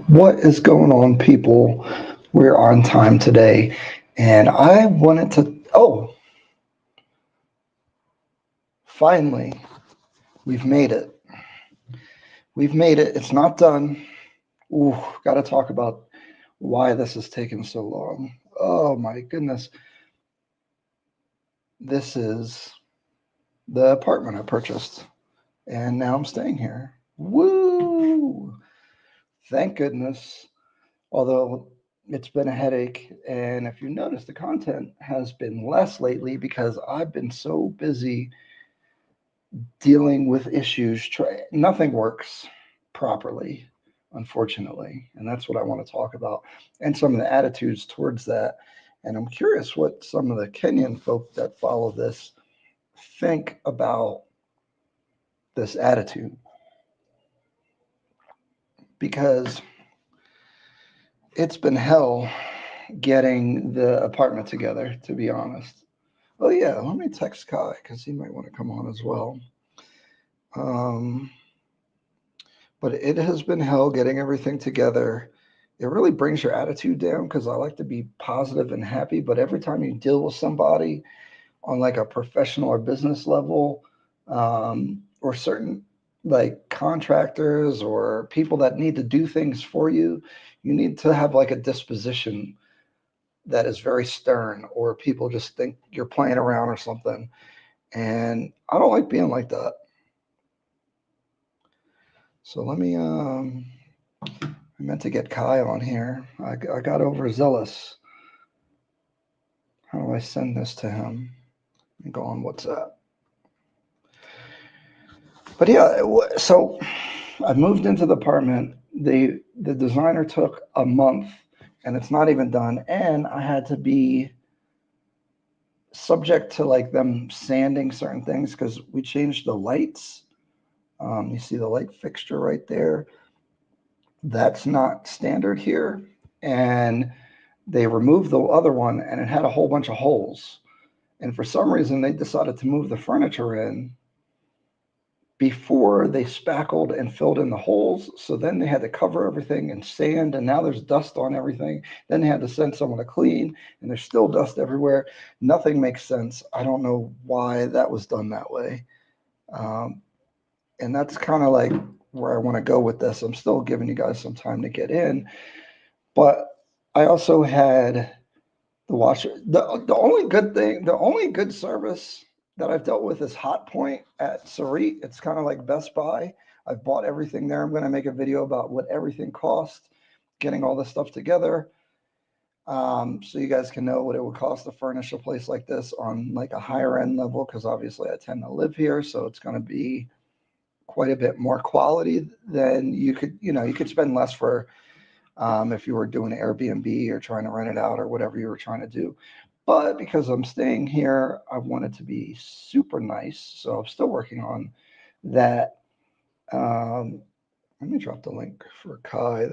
What is going on, people? We're on time today, and I wanted to. Oh, finally, we've made it. We've made it. It's not done. Ooh, got to talk about why this has taken so long. Oh my goodness. This is the apartment I purchased, and now I'm staying here. Woo! Thank goodness. Although it's been a headache. And if you notice, the content has been less lately because I've been so busy dealing with issues. Nothing works properly, unfortunately. And that's what I want to talk about and some of the attitudes towards that. And I'm curious what some of the Kenyan folk that follow this think about this attitude because it's been hell getting the apartment together, to be honest. Oh yeah, let me text Kai because he might want to come on as well. Um, but it has been hell getting everything together. It really brings your attitude down because I like to be positive and happy. But every time you deal with somebody on like a professional or business level, or certain like contractors or people that need to do things for you, you need to have like a disposition that is very stern, or people just think you're playing around or something. And I don't like being like that. So let me, I meant to get Kai on here. I got overzealous. How do I send this to him? And go on WhatsApp. But yeah, so I moved into the apartment. The designer took a month, and it's not even done. And I had to be subject to like them sanding certain things because we changed the lights. You see the light fixture right there. That's not standard here. And they removed the other one, and it had a whole bunch of holes. And for some reason, they decided to move the furniture in before they spackled and filled in the holes. So then they had to cover everything in sand, and now there's dust on everything. Then they had to send someone to clean, and there's still dust everywhere. Nothing makes sense. I don't know why that was done that way. Um, and that's kind of like where I want to go with this. I'm still giving you guys some time to get in, but I also had the washer. The only good thing, the only good service that I've dealt with is Hot Point at Sarit. It's kind of like Best Buy. I've bought everything there. I'm going to make a video about what everything cost, getting all this stuff together, so you guys can know what it would cost to furnish a place like this on like a higher end level. Because obviously I tend to live here, so it's going to be quite a bit more quality than you could. You could spend less for, if you were doing Airbnb or trying to rent it out or whatever you were trying to do. But because I'm staying here, I want it to be super nice. So I'm still working on that. Um, Let me drop the link for Kai.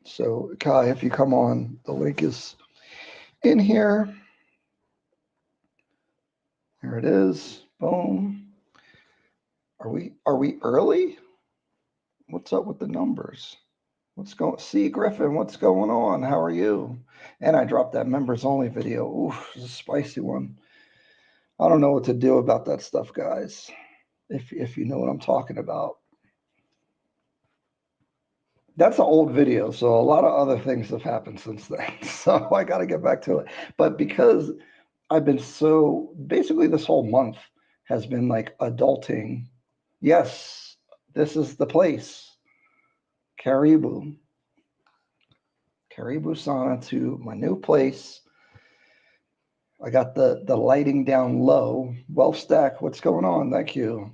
So Kai, if you come on, the link is in here. Here it is. Boom. Are we early? What's up with the numbers? What's going? See, Griffin, what's going on? How are you? And I dropped that members only video. Oof, it's a spicy one. I don't know what to do about that stuff, guys. If you know what I'm talking about. That's an old video, so a lot of other things have happened since then. So I got to get back to it. But because I've been so basically this whole month has been like adulting. Yes, this is the place. Caribou. Caribou Sauna to my new place. I got the lighting down low. Well, Stack, what's going on? Thank you.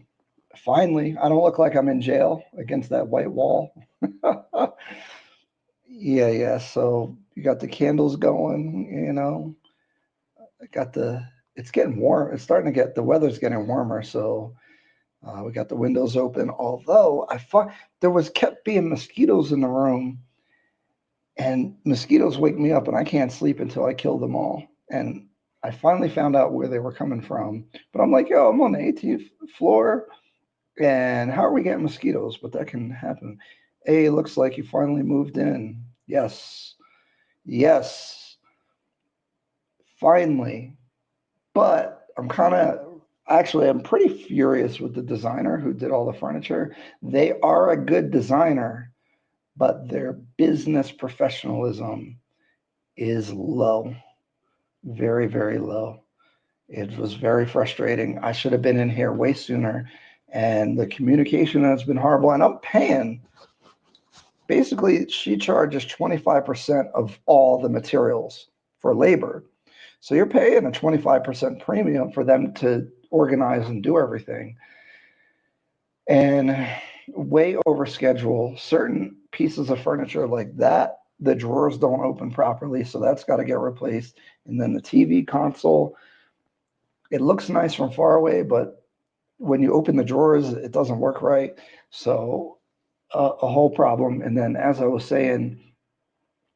Finally, I don't look like I'm in jail against that white wall. Yeah, yeah. So you got the candles going. I got the. It's getting warm. It's starting to get. The weather's getting warmer, so we got the windows open. Although I thought there was kept being mosquitoes in the room, and mosquitoes wake me up, and I can't sleep until I kill them all. And I finally found out where they were coming from. But I'm like, yo, I'm on the 18th floor, and how are we getting mosquitoes? But that can happen. Hey, looks like you finally moved in. Yes. Yes. Finally. But I'm pretty furious with the designer who did all the furniture. They are a good designer, but their business professionalism is low, very, very low. It was very frustrating. I should have been in here way sooner, and the communication has been horrible. And I'm paying, basically, she charges 25% of all the materials for labor. So you're paying a 25% premium for them to organize and do everything. And way over schedule. Certain pieces of furniture like that, the drawers don't open properly, so that's got to get replaced. And then the TV console, it looks nice from far away, but when you open the drawers, it doesn't work right. So a whole problem. And then, as I was saying,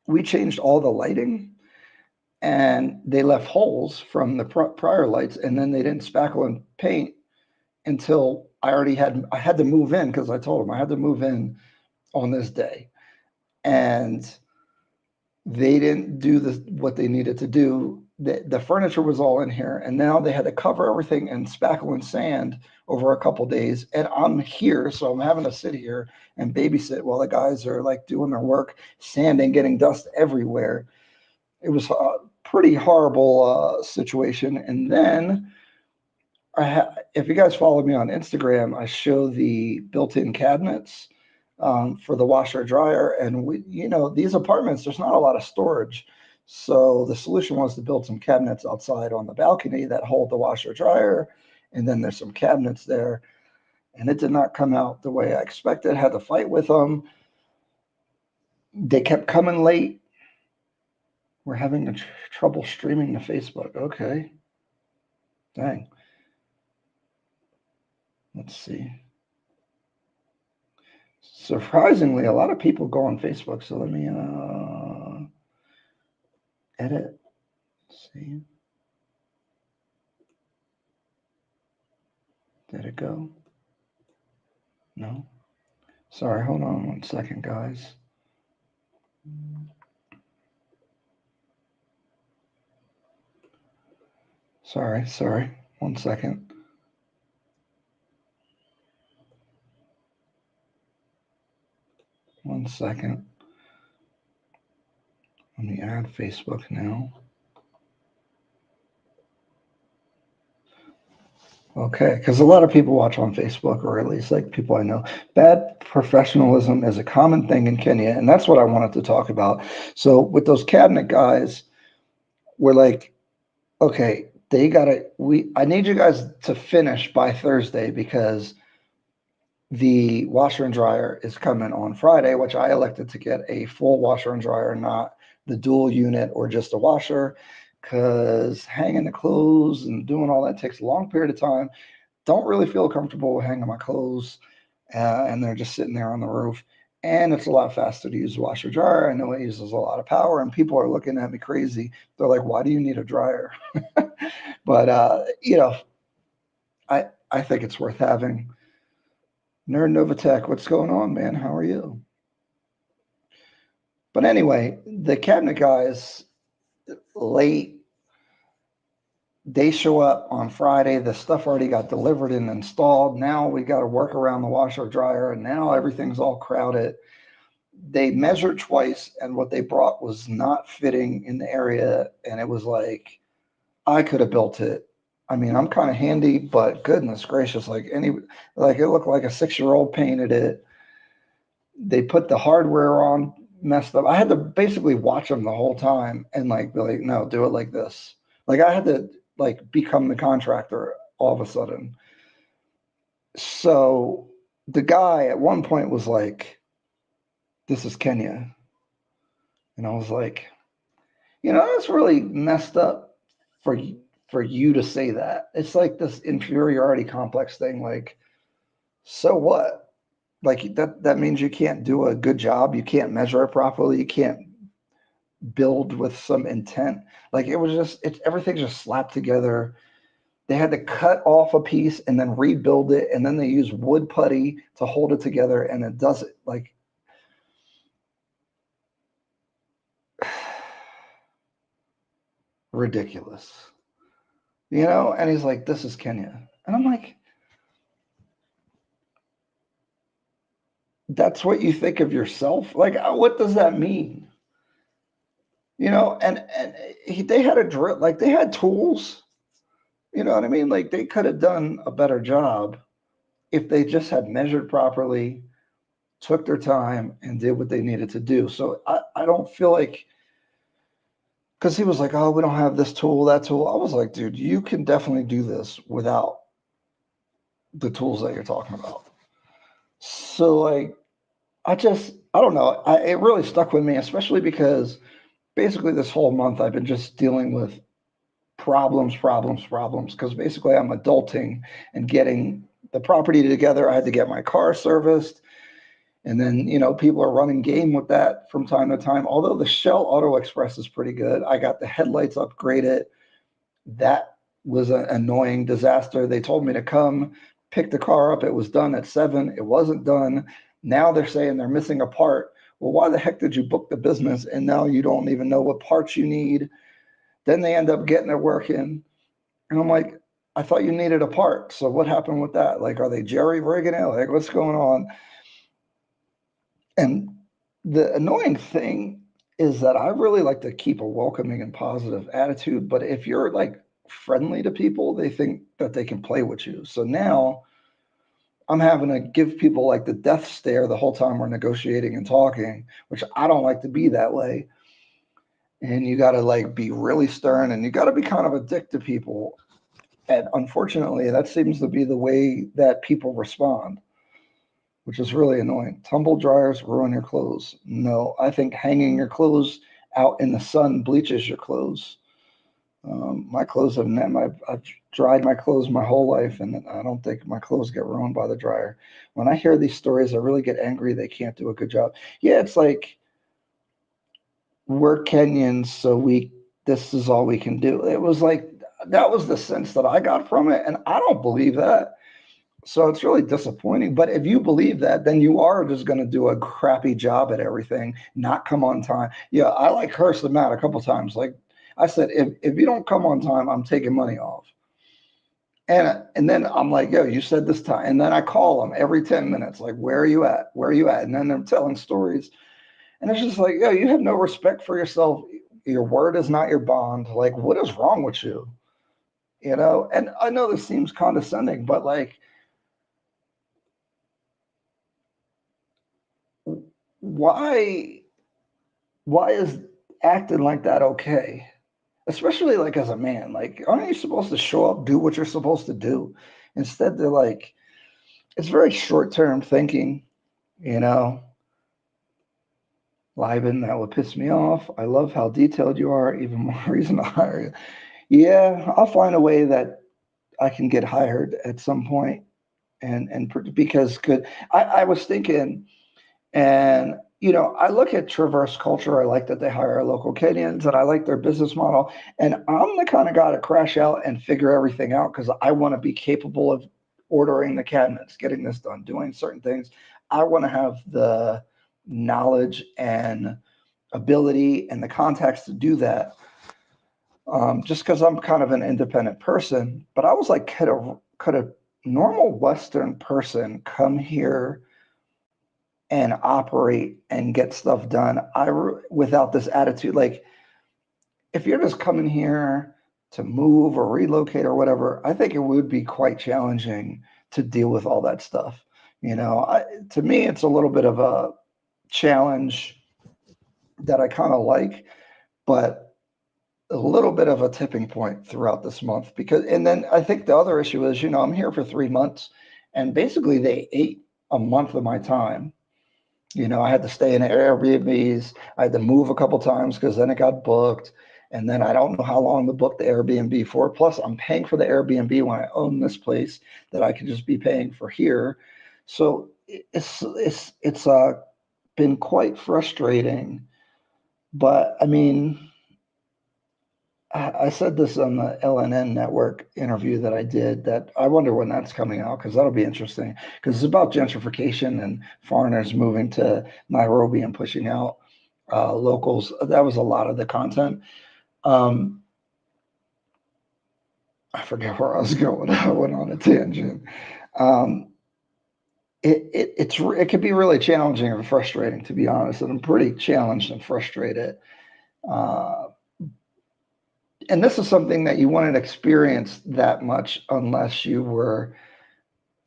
we changed all the lighting, and they left holes from the prior lights, and then they didn't spackle and paint until I had to move in because I told them I had to move in on this day, and they didn't do what they needed to do. The furniture was all in here, and now they had to cover everything in spackle and sand over a couple days. And I'm here, so I'm having to sit here and babysit while the guys are like doing their work, sanding, getting dust everywhere. It was a pretty horrible situation. And then if you guys follow me on Instagram, I show the built-in cabinets for the washer dryer. And these apartments, there's not a lot of storage. So the solution was to build some cabinets outside on the balcony that hold the washer dryer. And then there's some cabinets there. And it did not come out the way I expected. Had to fight with them. They kept coming late. We're having trouble streaming to Facebook. Okay. Dang. Let's see. Surprisingly, a lot of people go on Facebook. So let me edit. Let's see. Did it go? No. Sorry, hold on 1 second, guys. Sorry. 1 second. One second. Let me add Facebook now. Okay, because a lot of people watch on Facebook, or at least like people I know. Bad professionalism is a common thing in Kenya, and that's what I wanted to talk about. So with those cabinet guys, we're like, okay, I need you guys to finish by Thursday because the washer and dryer is coming on Friday, which I elected to get a full washer and dryer, not the dual unit or just a washer, because hanging the clothes and doing all that takes a long period of time. Don't really feel comfortable hanging my clothes, and they're just sitting there on the roof. And it's a lot faster to use a washer dryer. I know it uses a lot of power, and people are looking at me crazy. They're like, "Why do you need a dryer?" But I think it's worth having. Nerd Novatech, what's going on, man? How are you? But anyway, the cabinet guys late. They show up on Friday. The stuff already got delivered and installed. Now we got to work around the washer dryer, and now everything's all crowded. They measured twice, and what they brought was not fitting in the area. And it was like, I could have built it. I mean, I'm kind of handy, but goodness gracious, like it looked like a 6-year-old painted it. They put the hardware on messed up. I had to basically watch them the whole time and like be like, no, do it like this. Like I had to like become the contractor all of a sudden. So the guy at one point was like, this is Kenya. And I was like, that's really messed up for for you to say that. It's like this inferiority complex thing. Like, so what? Like that means you can't do a good job. You can't measure it properly. You can't build with some intent. Like everything just slapped together. They had to cut off a piece and then rebuild it, and then they use wood putty to hold it together, and it does it. Like ridiculous, you know? And he's like, this is Kenya. And I'm like, that's what you think of yourself? Like, what does that mean? You know, they had a drill, like they had tools, you know what I mean? Like they could have done a better job if they just had measured properly, took their time and did what they needed to do. So I don't feel like, because he was like, oh, we don't have this tool, that tool. I was like, dude, you can definitely do this without the tools that you're talking about. So like, I don't know. It really stuck with me, especially because basically this whole month I've been just dealing with problems. Because basically I'm adulting and getting the property together. I had to get my car serviced. And then, you know, people are running game with that from time to time. Although the Shell Auto Express is pretty good. I got the headlights upgraded. That was an annoying disaster. They told me to come pick the car up. It was done at 7. It wasn't done. Now they're saying they're missing a part. Well, why the heck did you book the business and now you don't even know what parts you need? Then they end up getting it working. And I'm like, I thought you needed a part. So what happened with that? Like, are they jerry rigging it? Like, what's going on? And the annoying thing is that I really like to keep a welcoming and positive attitude. But if you're like friendly to people, they think that they can play with you. So now I'm having to give people like the death stare the whole time we're negotiating and talking, which I don't like to be that way. And you got to like be really stern and you got to be kind of a dick to people. And unfortunately, that seems to be the way that people respond, which is really annoying. Tumble dryers ruin your clothes. No, I think hanging your clothes out in the sun bleaches your clothes. My clothes have I've dried my clothes my whole life, and I don't think my clothes get ruined by the dryer. When I hear these stories, I really get angry. They can't do a good job. Yeah, it's like we're Kenyans, so this is all we can do. It was like that was the sense that I got from it, and I don't believe that. So it's really disappointing. But if you believe that, then you are just going to do a crappy job at everything, not come on time. Yeah, I like cursed them out a couple times. Like I said, if you don't come on time, I'm taking money off. And then I'm like, yo, you said this time. And then I call them every 10 minutes, like, where are you at? Where are you at? And then they're telling stories. And it's just like, yo, you have no respect for yourself. Your word is not your bond. Like, what is wrong with you? You know, and I know this seems condescending, but like, why is acting like that okay? Especially like as a man, like aren't you supposed to show up, do what you're supposed to do? Instead, they're like, it's very short-term thinking, you know. Liben, that would piss me off. I love how detailed you are, even more reason to hire you. Yeah, I'll find a way that I can get hired at some point, because good. I was thinking. And, you know, I look at Traverse Culture. I like that they hire local Kenyans and I like their business model. And I'm the kind of guy to crash out and figure everything out because I want to be capable of ordering the cabinets, getting this done, doing certain things. I want to have the knowledge and ability and the contacts to do that. Just because I'm kind of an independent person. But I was like, could a normal Western person come here and operate and get stuff done without this attitude? Like if you're just coming here to move or relocate or whatever, I think it would be quite challenging to deal with all that stuff. You know, to me it's a little bit of a challenge that I kind of like, but a little bit of a tipping point throughout this month. Because and then I think the other issue is, you know, I'm here for 3 months and basically they ate a month of my time. You know, I had to stay in Airbnbs. I had to move a couple times because then it got booked. And then I don't know how long to book the Airbnb for. Plus, I'm paying for the Airbnb when I own this place that I could just be paying for here. So it's been quite frustrating. But I mean, I said this on the LNN network interview that I did, that I wonder when that's coming out because that'll be interesting because it's about gentrification and foreigners moving to Nairobi and pushing out locals. That was a lot of the content. Um, I forget where I was going. I went on a tangent. Um, it can be really challenging and frustrating, to be honest. And I'm pretty challenged and frustrated. Uh, and this is something that you wouldn't experience that much unless you were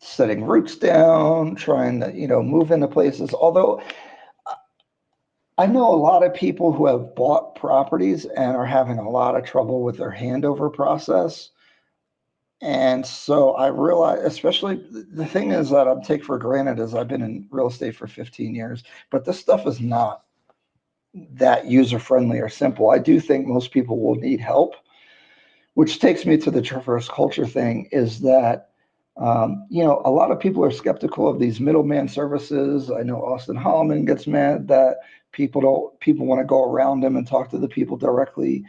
setting roots down, trying to, move into places. Although I know a lot of people who have bought properties and are having a lot of trouble with their handover process. And so I realize, especially the thing is that I take for granted is I've been in real estate for 15 years, but this stuff is not that user friendly or simple. I do think most people will need help, which takes me to the traverse culture thing is that, a lot of people are skeptical of these middleman services. I know Austin Holloman gets mad that people want to go around them and talk to the people directly.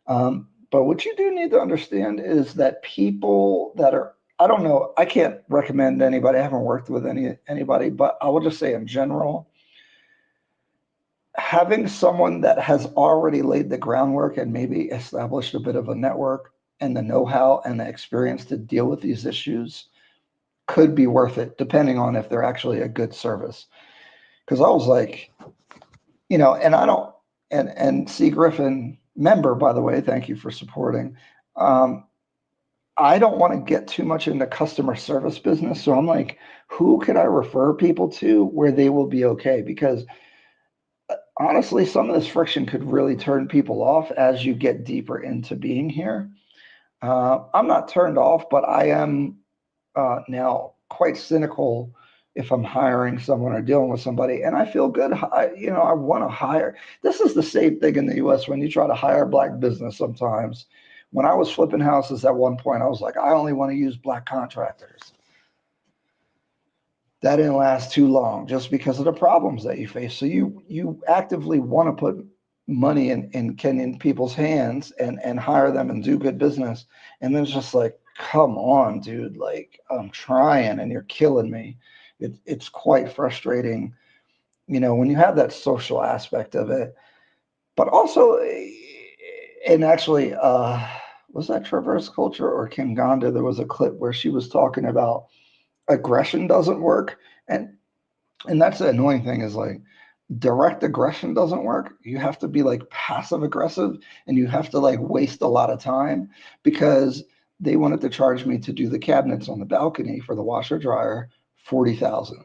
But what you do need to understand is that people that are, I don't know, I can't recommend anybody. I haven't worked with anybody, but I will just say in general, having someone that has already laid the groundwork and maybe established a bit of a network and the know-how and the experience to deal with these issues could be worth it, depending on if they're actually a good service. Because I was like, and I don't, and C. Griffin, member, by the way, thank you for supporting. I don't want to get too much into customer service business. So I'm like, who could I refer people to where they will be okay? Because honestly, some of this friction could really turn people off as you get deeper into being here. I'm not turned off, but I am now quite cynical if I'm hiring someone or dealing with somebody. And I feel good. I want to hire. This is the same thing in the US when you try to hire black business sometimes. When I was flipping houses at one point, I was like, I only want to use black contractors. That didn't last too long just because of the problems that you face. So you actively want to put money in Kenyan people's hands and hire them and do good business. And then it's just like, come on, dude, like I'm trying and you're killing me. It's quite frustrating, when you have that social aspect of it. But also, and actually, was that Traverse Culture or Kim Gandhi? There was a clip where she was talking about aggression doesn't work. And that's the annoying thing is like direct aggression doesn't work. You have to be like passive aggressive and you have to like waste a lot of time because they wanted to charge me to do the cabinets on the balcony for the washer dryer, 40,000.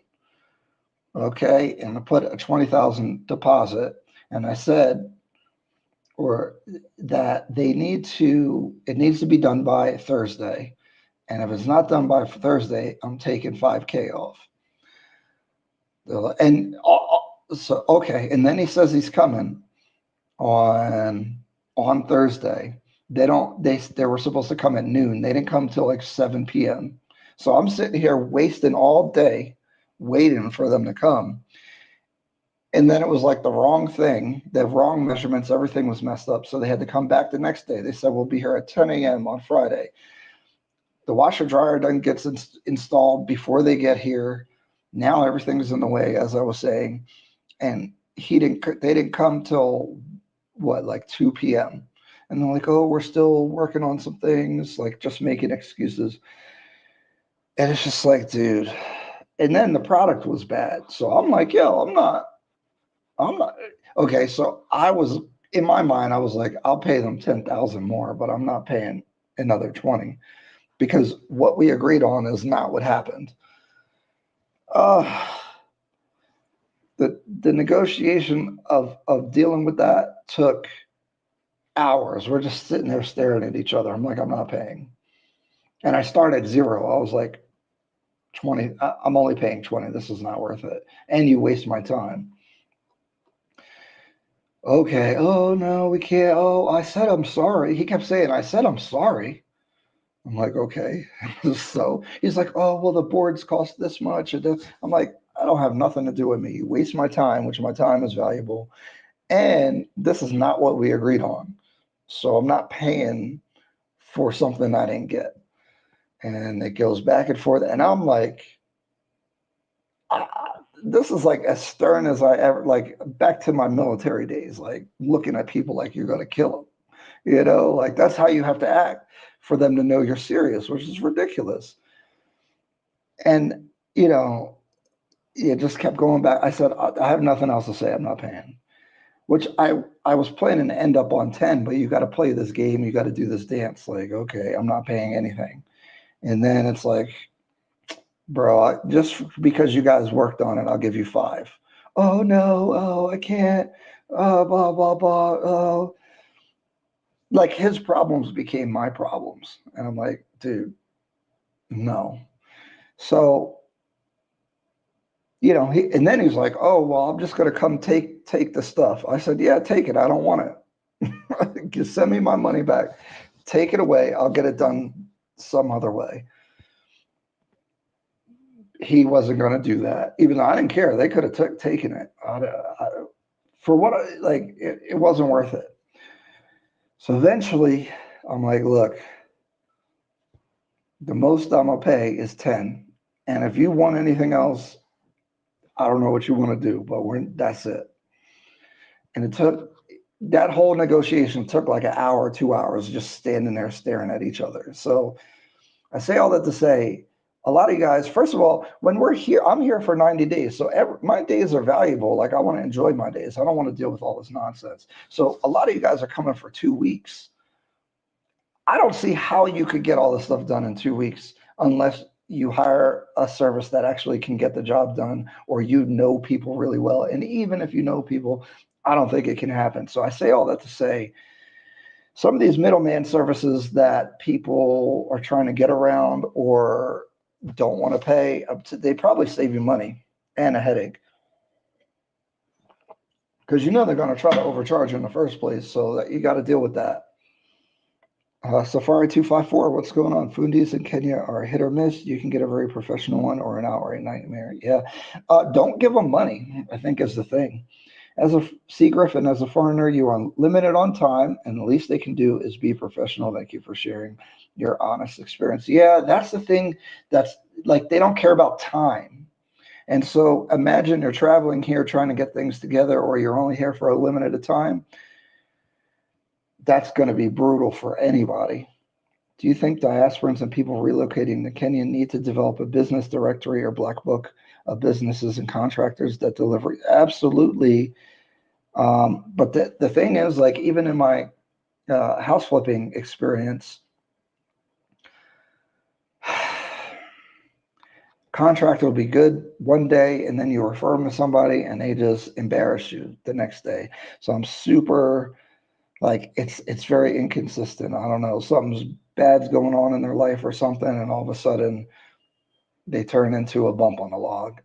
Okay. And I put a 20,000 deposit and I said, or that it needs to be done by Thursday. And if it's not done by Thursday, I'm taking 5K off. And so, okay. And then he says he's coming on Thursday. They were supposed to come at noon. They didn't come till like 7 p.m. So I'm sitting here wasting all day waiting for them to come. And then it was like the wrong thing, the wrong measurements, everything was messed up. So they had to come back the next day. They said, we'll be here at 10 a.m. on Friday. The washer dryer then gets installed before they get here. Now everything's in the way, as I was saying. And they didn't come till what, like 2 p.m. And they're like, oh, we're still working on some things, like just making excuses. And it's just like, dude. And then the product was bad. So I'm like, yo, I'm not. Okay, so in my mind, I was like, I'll pay them 10,000 more, but I'm not paying another 20 because what we agreed on is not what happened. The negotiation of dealing with that took hours. We're just sitting there staring at each other. I'm like, I'm not paying. And I started at zero. I was like, 20, I'm only paying 20. This is not worth it. And you waste my time. Okay. Oh, no, we can't. Oh, I said, I'm sorry. He kept saying, I said, I'm sorry. I'm like, okay. So he's like, oh, well, the boards cost this much. I'm like, I don't have nothing to do with me. You waste my time, which my time is valuable. And this is not what we agreed on. So I'm not paying for something I didn't get. And it goes back and forth. And I'm like, this is like as stern as I ever, like back to my military days, like looking at people like you're going to kill them. Like that's how you have to act for them to know you're serious, which is ridiculous. And, it just kept going back. I said, I have nothing else to say. I'm not paying. Which I was planning to end up on 10, but you got to play this game. You got to do this dance. Like, okay, I'm not paying anything. And then it's like, bro, just because you guys worked on it, I'll give you 5. Oh no, oh I can't. Oh, blah blah blah. Oh, like his problems became my problems, and I'm like, dude, no. So and then he's like, oh well, I'm just gonna come take the stuff. I said, yeah, take it. I don't want it. Just send me my money back. Take it away. I'll get it done some other way. He wasn't going to do that, even though I didn't care. They could have taken it. For what it wasn't worth it. So eventually, I'm like, look, the most I'm gonna pay is 10, and if you want anything else, I don't know what you want to do, but that's it. And it took that whole negotiation took like an hour or 2 hours just standing there staring at each other. So I say all that to say, a lot of you guys, first of all, when we're here, I'm here for 90 days. So my days are valuable. Like I want to enjoy my days. I don't want to deal with all this nonsense. So a lot of you guys are coming for 2 weeks. I don't see how you could get all this stuff done in 2 weeks unless you hire a service that actually can get the job done, or people really well. And even if you know people, I don't think it can happen. So I say all that to say, some of these middleman services that people are trying to get around or don't want to pay, they probably save you money and a headache. Because they're going to try to overcharge you in the first place, so that you got to deal with that. Safari 254, what's going on? Fundis in Kenya are hit or miss. You can get a very professional one or an outright nightmare. Yeah. Don't give them money, I think is the thing. As a Sea Griffin, as a foreigner, you are limited on time, and the least they can do is be professional. Thank you for sharing your honest experience. Yeah, that's the thing. That's like they don't care about time. And so imagine you're traveling here trying to get things together, or you're only here for a limited time. That's going to be brutal for anybody. Do you think diasporans and people relocating to Kenya need to develop a business directory or black book of businesses and contractors that deliver? Absolutely. But the thing is, like, even in my house flipping experience, contractor will be good one day, and then you refer them to somebody, and they just embarrass you the next day. So I'm super, like, it's very inconsistent. I don't know, something's bad's going on in their life or something, and all of a sudden they turn into a bump on the log.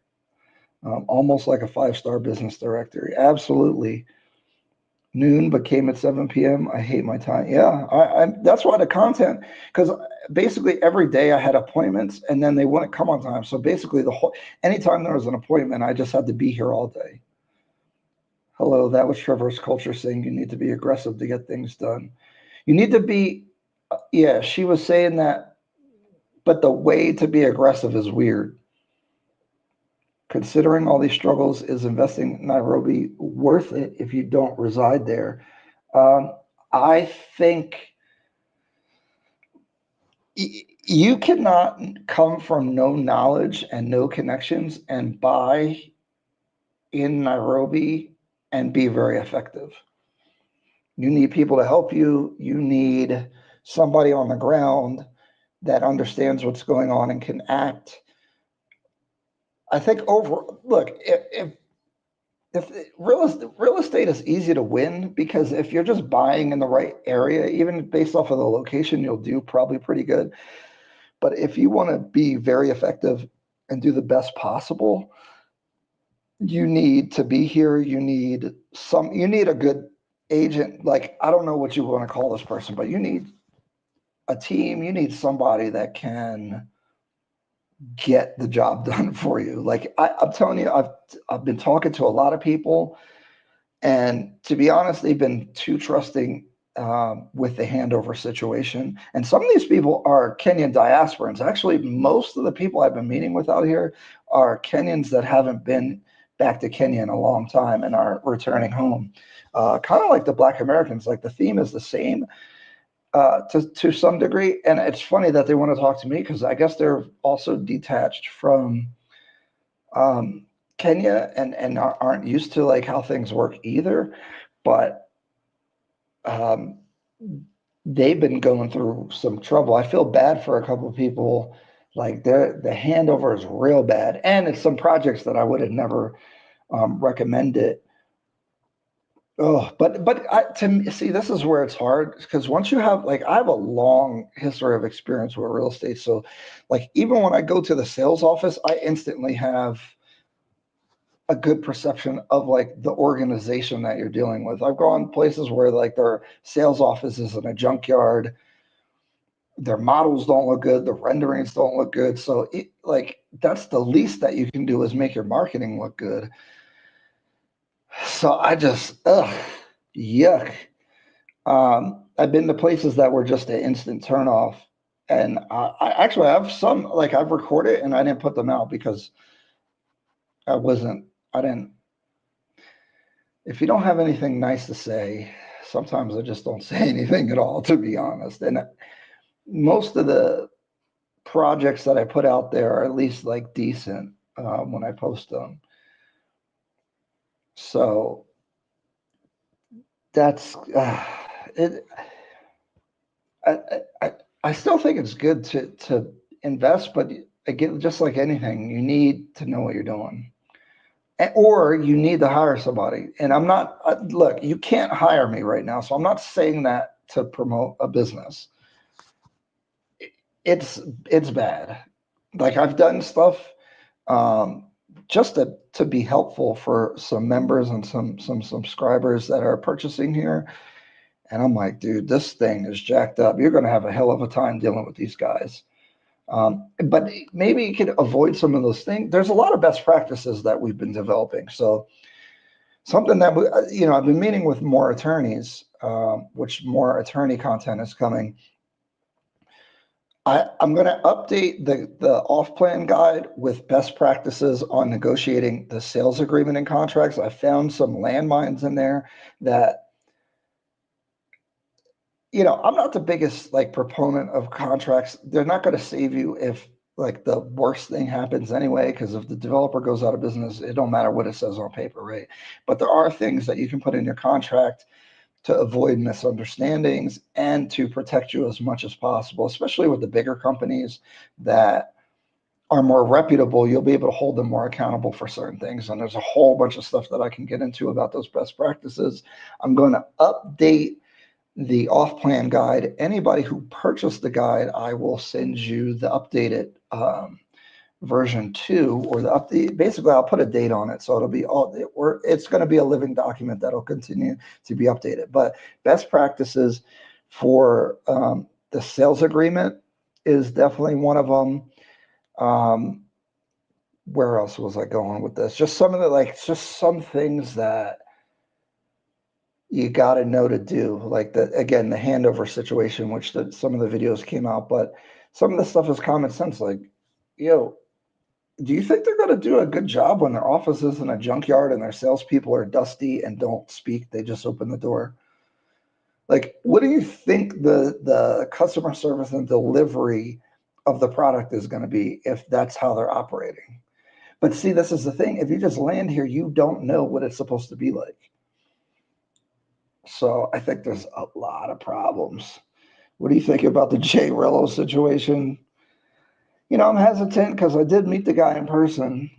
Almost like a 5-star business directory. Absolutely. Noon but came at 7 p.m. I hate my time. Yeah, I that's why the content, because basically every day I had appointments and then they wouldn't come on time. So basically anytime there was an appointment, I just had to be here all day. Hello, that was Traverse Culture saying you need to be aggressive to get things done. You need to be, yeah, she was saying that, but the way to be aggressive is weird. Considering all these struggles, is investing in Nairobi worth it if you don't reside there? I think you cannot come from no knowledge and no connections and buy in Nairobi and be very effective. You need people to help you. You need somebody on the ground that understands what's going on and can act. I think look, if real estate is easy to win, because if you're just buying in the right area, even based off of the location, you'll do probably pretty good. But if you want to be very effective and do the best possible, you need to be here. You need a good agent. Like, I don't know what you want to call this person, but you need a team. You need somebody that can get the job done for you. Like I'm telling you, I've been talking to a lot of people, and to be honest, they've been too trusting with the handover situation. And some of these people are Kenyan diasporans. Actually, most of the people I've been meeting with out here are Kenyans that haven't been back to Kenya in a long time and are returning home. Kind of like the Black Americans, like the theme is the same. to some degree. And it's funny that they want to talk to me because I guess they're also detached from Kenya and aren't used to like how things work either. But um, they've been going through some trouble. I feel bad for a couple of people. Like the handover is real bad, and it's some projects that I would have never recommended. Oh, but to me, see, this is where it's hard because once you have like I have a long history of experience with real estate, so like even when I go to the sales office, I instantly have a good perception of like the organization that you're dealing with. I've gone places where like their sales office is in a junkyard, their models don't look good, the renderings don't look good. So like that's the least that you can do is make your marketing look good. So I just yuck. I've been to places that were just an instant turn off. And I actually have some like I've recorded and I didn't put them out because I wasn't I didn't if you don't have anything nice to say, sometimes I just don't say anything at all, to be honest. And most of the projects that I put out there are at least like decent when I post them. So that's it. I, I I still think it's good to invest, but again, just like anything, you need to know what you're doing, or you need to hire somebody. And I'm not look, you can't hire me right now, so I'm not saying that to promote a business. It's bad. Like I've done stuff um, just to be helpful for some members and some subscribers that are purchasing here. And I'm like, dude, this thing is jacked up. You're going to have a hell of a time dealing with these guys. But maybe you could avoid some of those things. There's a lot of best practices that we've been developing. So something that I've been meeting with more attorneys, which more attorney content is coming. I'm going to update the off-plan guide with best practices on negotiating the sales agreement and contracts. I found some landmines in there that, I'm not the biggest like proponent of contracts. They're not going to save you if like the worst thing happens anyway, because if the developer goes out of business, it don't matter what it says on paper, right? But there are things that you can put in your contract to avoid misunderstandings and to protect you as much as possible, especially with the bigger companies that are more reputable. You'll be able to hold them more accountable for certain things. And there's a whole bunch of stuff that I can get into about those best practices. I'm going to update the off-plan guide. Anybody who purchased the guide, I will send you the updated version 2 or the update. Basically, I'll put a date on it, so it'll be it's going to be a living document that'll continue to be updated. But best practices for the sales agreement is definitely one of them. Where else was I going with this? Just some of the just some things that you got to know to do, like the handover situation, which some of the videos came out, but some of the stuff is common sense. Like, yo, do you think they're going to do a good job when their office is in a junkyard and their salespeople are dusty and don't speak? They just open the door. Like, what do you think the customer service and delivery of the product is going to be if that's how they're operating? But see, this is the thing. If you just land here, you don't know what it's supposed to be like. So I think there's a lot of problems. What do you think about the Jay Rello situation? I'm hesitant because I did meet the guy in person.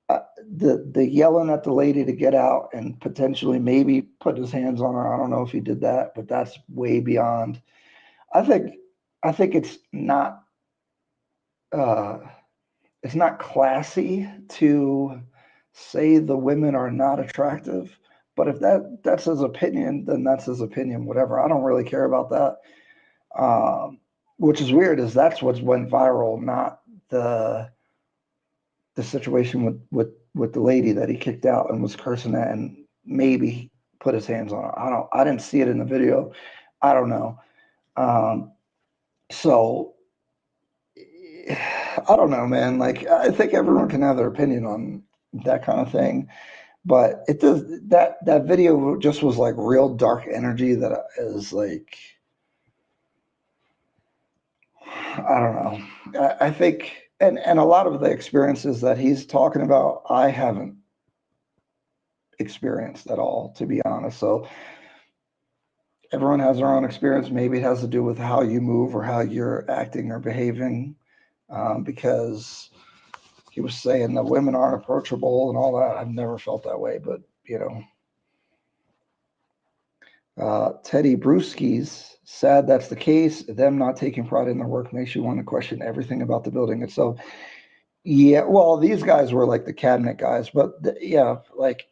The yelling at the lady to get out and potentially maybe put his hands on her. I don't know if he did that, but that's way beyond. I think it's not uh, classy to say the women are not attractive. But if that's his opinion, then that's his opinion. Whatever. I don't really care about that. Which is weird, is that's what went viral, not the situation with the lady that he kicked out and was cursing at and maybe put his hands on her. I didn't see it in the video. I don't know. So I don't know, man. Like I think everyone can have their opinion on that kind of thing. But it does that video just was like real dark energy that is like, I don't know. I think, and a lot of the experiences that he's talking about, I haven't experienced at all, to be honest. So everyone has their own experience. Maybe it has to do with how you move or how you're acting or behaving, because he was saying that women aren't approachable and all that. I've never felt that way, but you know. Teddy Brewski's sad that's the case. Them not taking pride in their work makes you want to question everything about the building itself. Yeah, well, these guys were like the cabinet guys, but yeah, like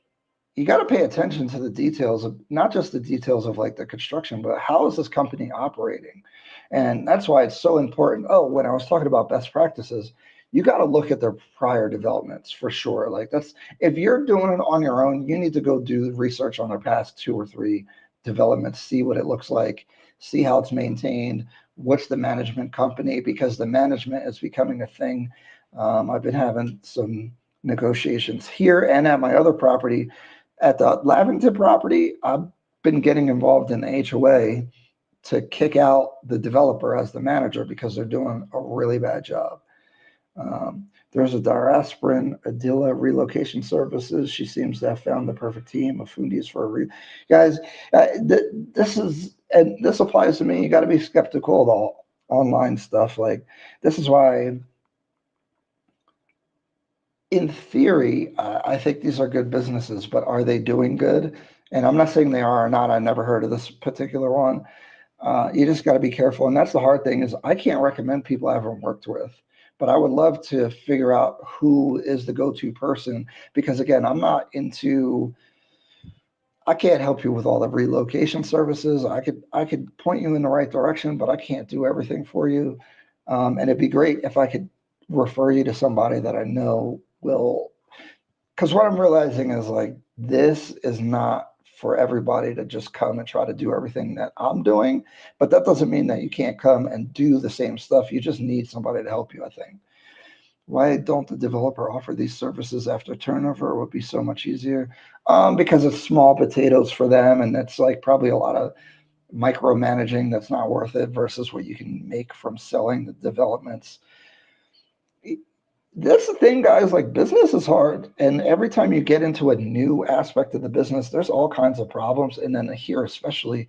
you got to pay attention to the details of not just the details of like the construction, but how is this company operating? And that's why it's so important. Oh, when I was talking about best practices, you got to look at their prior developments for sure. Like that's if you're doing it on your own, you need to go do research on their past two or three developments, see what it looks like, see how it's maintained, what's the management company, because the management is becoming a thing. I've been having some negotiations here and at my other property. At the Lavington property, I've been getting involved in the HOA to kick out the developer as the manager because they're doing a really bad job. There's a Diasporan Adila Relocation Services. She seems to have found the perfect team of fundis for guys. This is, and this applies to me. You got to be skeptical of all online stuff. Like this is why, in theory, I think these are good businesses, but are they doing good? And I'm not saying they are or not. I never heard of this particular one. You just got to be careful. And that's the hard thing is I can't recommend people I haven't worked with, but I would love to figure out who is the go-to person because again, I can't help you with all the relocation services. I could point you in the right direction, but I can't do everything for you. And it'd be great if I could refer you to somebody that I know will, because what I'm realizing is like this is not for everybody to just come and try to do everything that I'm doing, but that doesn't mean that you can't come and do the same stuff. You just need somebody to help you, I think. Why don't the developer offer these services after turnover? It would be so much easier. Because it's small potatoes for them, and it's like probably a lot of micromanaging that's not worth it versus what you can make from selling the developments. That's the thing, guys. Like business is hard, and every time you get into a new aspect of the business, there's all kinds of problems. And then here, especially,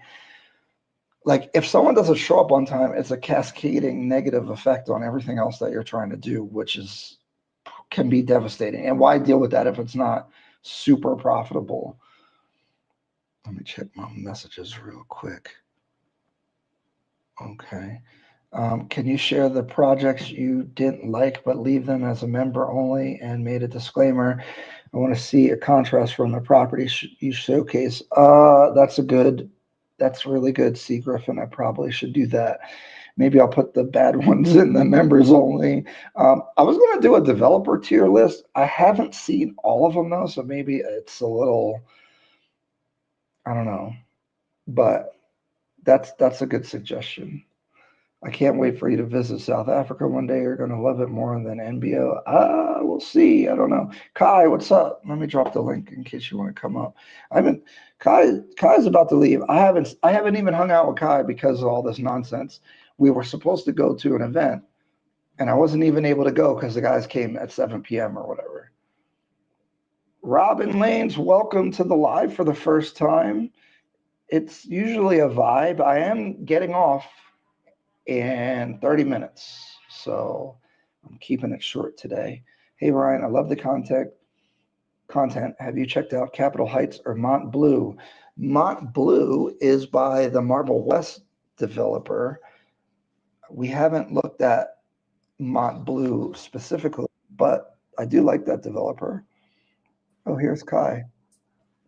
like if someone doesn't show up on time, it's a cascading negative effect on everything else that you're trying to do, which is can be devastating. And why deal with that if it's not super profitable? Let me check my messages real quick. Okay. Can you share the projects you didn't like but leave them as a member only and made a disclaimer? I want to see a contrast from the property you showcase. That's really good, C. Griffin. I probably should do that. Maybe I'll put the bad ones in the members only. I was going to do a developer tier list. I haven't seen all of them though, so maybe it's a little, I don't know, but that's a good suggestion. I can't wait for you to visit South Africa one day. You're going to love it more than NBO. We'll see. I don't know. Kai, what's up? Let me drop the link in case you want to come up. Kai's about to leave. I haven't even hung out with Kai because of all this nonsense. We were supposed to go to an event and I wasn't even able to go because the guys came at 7 p.m. or whatever. Robin Lanes, welcome to the live for the first time. It's usually a vibe. I am getting off in 30 minutes. So I'm keeping it short today. Hey, Ryan, I love the content. Have you checked out Capitol Heights or Mont Bleu? Mont Bleu is by the Marble West developer. We haven't looked at Mont Bleu specifically, but I do like that developer. Oh, here's Kai.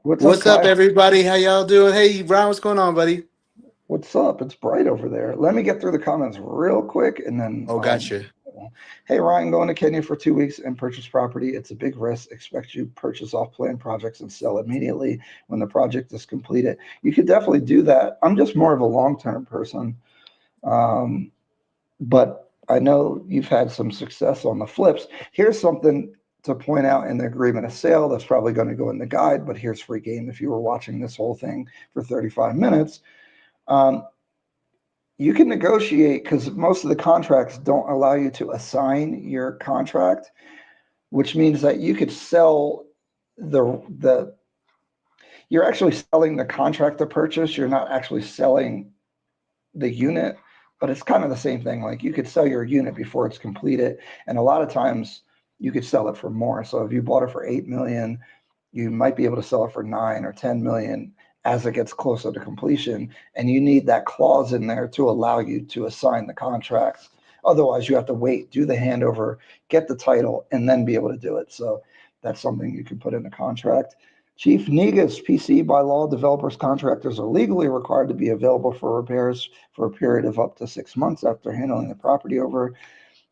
What's up, everybody? How y'all doing? Hey, Ryan, what's going on, buddy? What's up? It's bright over there. Let me get through the comments real quick and then. Gotcha. Hey, Ryan, going to Kenya for 2 weeks and purchase property. It's a big risk. Expect you purchase off-plan projects and sell immediately when the project is completed. You could definitely do that. I'm just more of a long-term person. But I know you've had some success on the flips. Here's something to point out in the agreement of sale that's probably going to go in the guide, but here's free game if you were watching this whole thing for 35 minutes. Um, you can negotiate because most of the contracts don't allow you to assign your contract, which means that you could sell the you're actually selling the contract to purchase. You're not actually selling the unit, but it's kind of the same thing. Like you could sell your unit before it's completed, and a lot of times you could sell it for more. So if you bought it for 8 million, you might be able to sell it for 9 or 10 million as it gets closer to completion. And you need that clause in there to allow you to assign the contracts. Otherwise, you have to wait, do the handover, get the title, and then be able to do it. So that's something you can put in the contract. Chief Negus, PC by law, developers, contractors are legally required to be available for repairs for a period of up to 6 months after handing the property over.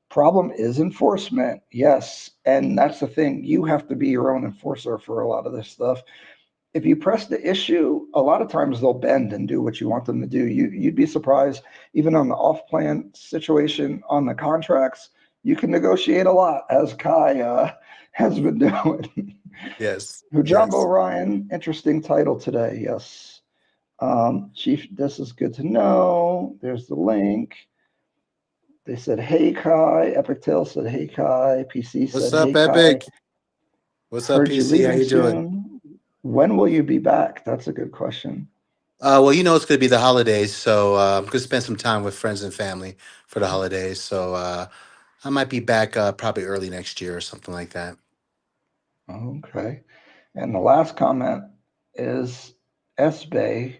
Problem is enforcement. Yes. And that's the thing. You have to be your own enforcer for a lot of this stuff. If you press the issue, a lot of times they'll bend and do what you want them to do. You'd be surprised, even on the off plan situation on the contracts, you can negotiate a lot, as Kai has been doing. Yes. Hujambo Yes. Ryan, interesting title today. Yes. Chief, this is good to know. There's the link. They said, hey, Kai. Epic Tale said, hey, Kai. PC What's said, up, hey, Kai. Epic? What's up, Heard you PC? How leaving you doing? soon. When will you be back? That's a good question. Well, it's going to be the holidays, so I'm going to spend some time with friends and family for the holidays. So I might be back probably early next year or something like that. Okay. And the last comment is S Bay.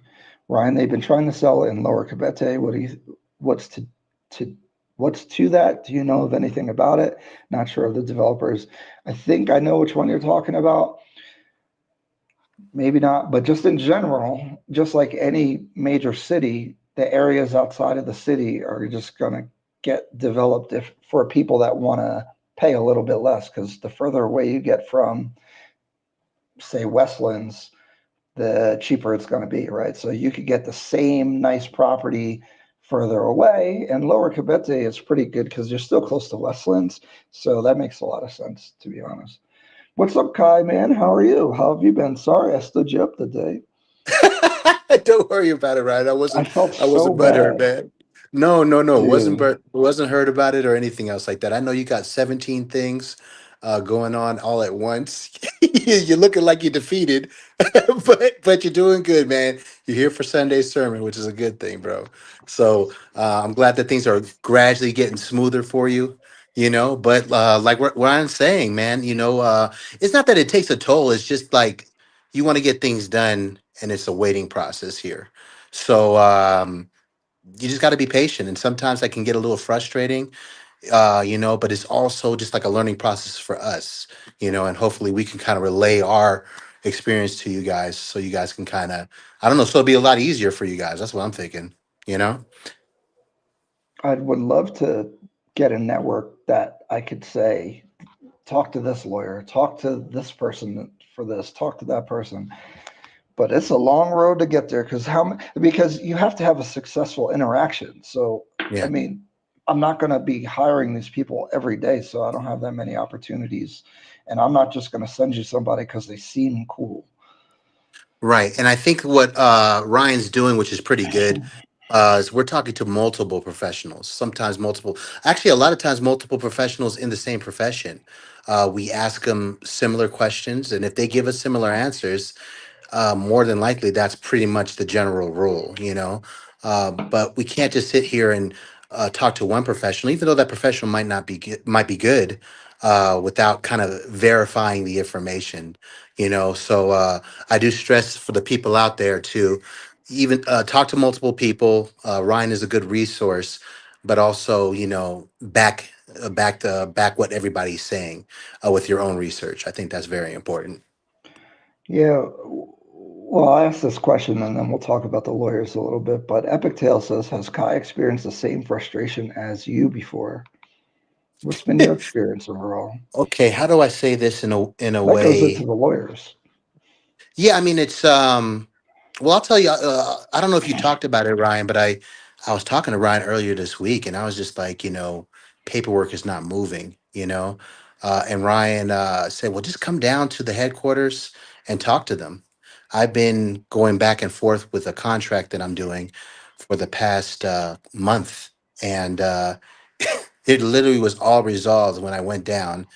Ryan, they've been trying to sell it in Lower Cabete. What's to what's to that? Do you know of anything about it? Not sure of the developers. I think I know which one you're talking about. Maybe not, but just in general, just like any major city, the areas outside of the city are just going to get developed if for people that want to pay a little bit less because the further away you get from, say, Westlands, the cheaper it's going to be, right? So you could get the same nice property further away, and Lower Cabete is pretty good because you're still close to Westlands. So that makes a lot of sense, to be honest. What's up, Kai, man? How are you? How have you been? Sorry I stood you up today. Don't worry about it, Ryan. I felt I so wasn't butthurt, bad, man. No, no, no. dude. Wasn't heard about it or anything else like that. I know you got 17 things going on all at once. You're looking like you're defeated, but you're doing good, man. You're here for Sunday's sermon, which is a good thing, bro. So I'm glad that things are gradually getting smoother for you. But like what I'm saying, man, it's not that it takes a toll. It's just like you want to get things done, and it's a waiting process here. So you just got to be patient, and sometimes that can get a little frustrating, but it's also just like a learning process for us, and hopefully we can kind of relay our experience to you guys, so you guys can kind of, I don't know, so it'll be a lot easier for you guys. That's what I'm thinking, you know. I would love to get a network that I could say, talk to this lawyer, talk to this person for this, talk to that person. But it's a long road to get there because you have to have a successful interaction. So I Yeah. mean, I'm not going to be hiring these people every day, so I don't have that many opportunities, and I'm not just going to send you somebody because they seem cool. Right. And I think what Ryan's doing, which is pretty good, is we're talking to multiple professionals, sometimes multiple, actually, a lot of times, multiple professionals in the same profession. We ask them similar questions, and if they give us similar answers, more than likely that's pretty much the general rule. But we can't just sit here and talk to one professional, even though that professional might be good, without kind of verifying the information. So I do stress for the people out there to even talk to multiple people. Ryan is a good resource, but also back what everybody's saying with your own research. I think that's very important. Yeah. Well, I asked this question and then we'll talk about the lawyers a little bit. But Epic Tale says, has Kai experienced the same frustration as you before? What's been your experience overall? Okay, how do I say this in a That goes into way? the lawyers. Yeah, I mean it's well, I'll tell you, I don't know if you talked about it, Ryan, but I was talking to Ryan earlier this week, and I was just like, paperwork is not moving. And Ryan said, "Well, just come down to the headquarters and talk to them." I've been going back and forth with a contract that I'm doing for the past month, and it literally was all resolved when I went down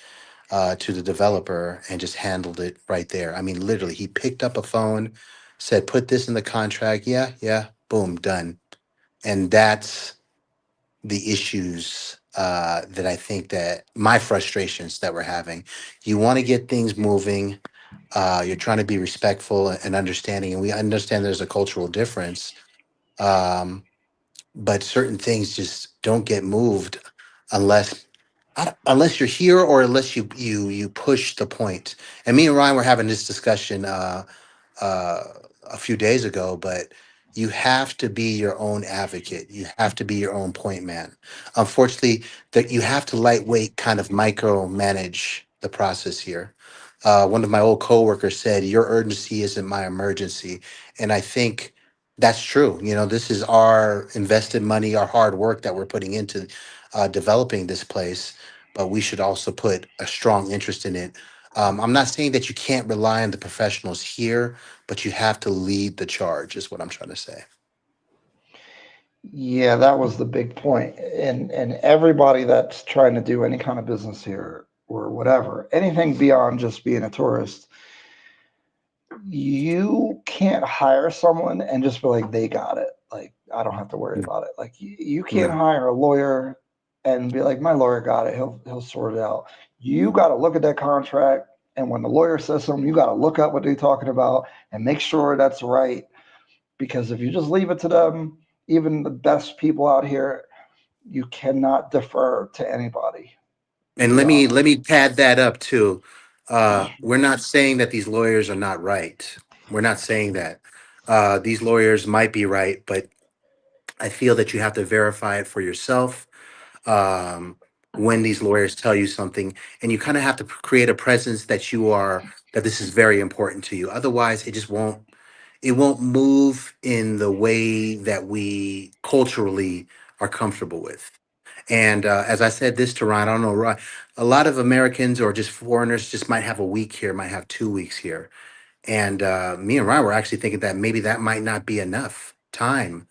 to the developer and just handled it right there. I mean, literally, he picked up a phone, said, "Put this in the contract." Yeah, yeah, boom, done. And that's the issues that I think that my frustrations that we're having. You want to get things moving. You're trying to be respectful and understanding, and we understand there's a cultural difference. Um, but certain things just don't get moved unless unless you're here or unless you push the point. And me and Ryan were having this discussion uh, a few days ago, but you have to be your own advocate. You have to be your own point man. Unfortunately, that you have to lightweight kind of micromanage the process here. One of my old coworkers said, "Your urgency isn't my emergency," and I think that's true. You know, this is our invested money, our hard work that we're putting into developing this place, but we should also put a strong interest in it. I'm not saying that you can't rely on the professionals here, but you have to lead the charge, is what I'm trying to say. Yeah, that was the big point. And everybody that's trying to do any kind of business here or whatever, anything beyond just being a tourist, you can't hire someone and just be like, they got it. Like, I don't have to worry Mm. about it. Like, you can't Right. hire a lawyer and be like, my lawyer got it. He'll sort it out. You got to look at that contract. And when the lawyer says something, you got to look up what they're talking about and make sure that's right. Because if you just leave it to them, even the best people out here, you cannot defer to anybody, to And be honest. let me pad that up too. We're not saying that these lawyers are not right. We're not saying that. These lawyers might be right, but I feel that you have to verify it for yourself um, when these lawyers tell you something, and you kind of have to create a presence that you are that this is very important to you. Otherwise, it won't move in the way that we culturally are comfortable with. And as I said this to Ryan, I don't know, a lot of Americans or just foreigners just might have a week here, might have 2 weeks here. And me and Ryan were actually thinking that maybe that might not be enough time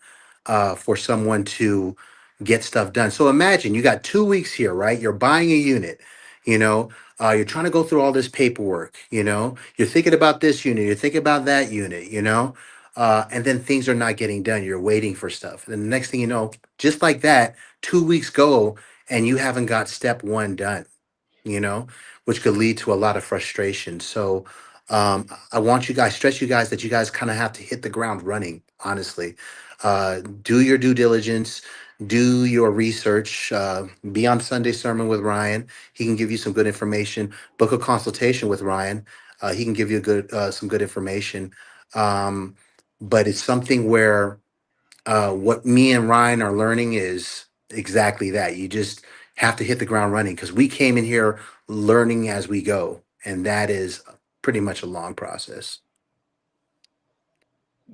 for someone to get stuff done. So imagine you got 2 weeks here, right? You're buying a unit, you know, you're trying to go through all this paperwork, you know, you're thinking about this unit, you're thinking about that unit, you know, and then things are not getting done. You're waiting for stuff. And then the next thing you know, just like that, 2 weeks go and you haven't got step one done, you know, which could lead to a lot of frustration. So I want you guys, stress you guys that you guys kind of have to hit the ground running, honestly. Do your due diligence, do your research, be on Sunday Sermon with Ryan. He can give you some good information. Book a consultation with Ryan. He can give you some good information. Um, but it's something where what me and Ryan are learning is exactly that. You just have to hit the ground running because we came in here learning as we go, and that is pretty much a long process.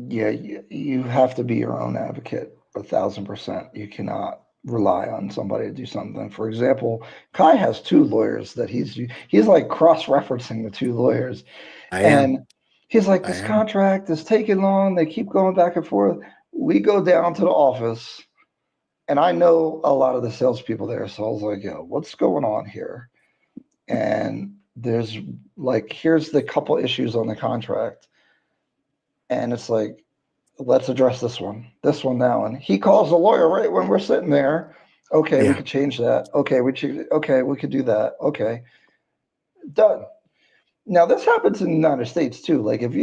Yeah, you have to be your own advocate 1,000%. You cannot rely on somebody to do something. For example, Kai has two lawyers that he's like cross-referencing the two lawyers, I am. and he's like, I this am. contract is taking long. They keep going back and forth. We go down to the office, and I know a lot of the salespeople there, so I was like, yo, what's going on here? And there's like, here's the couple issues on the contract, and it's like, let's address this one now. And he calls the lawyer right when we're sitting there. Okay, we Yeah. could change that. Okay, we could do that. Okay, done. Now this happens in the United States too. Like if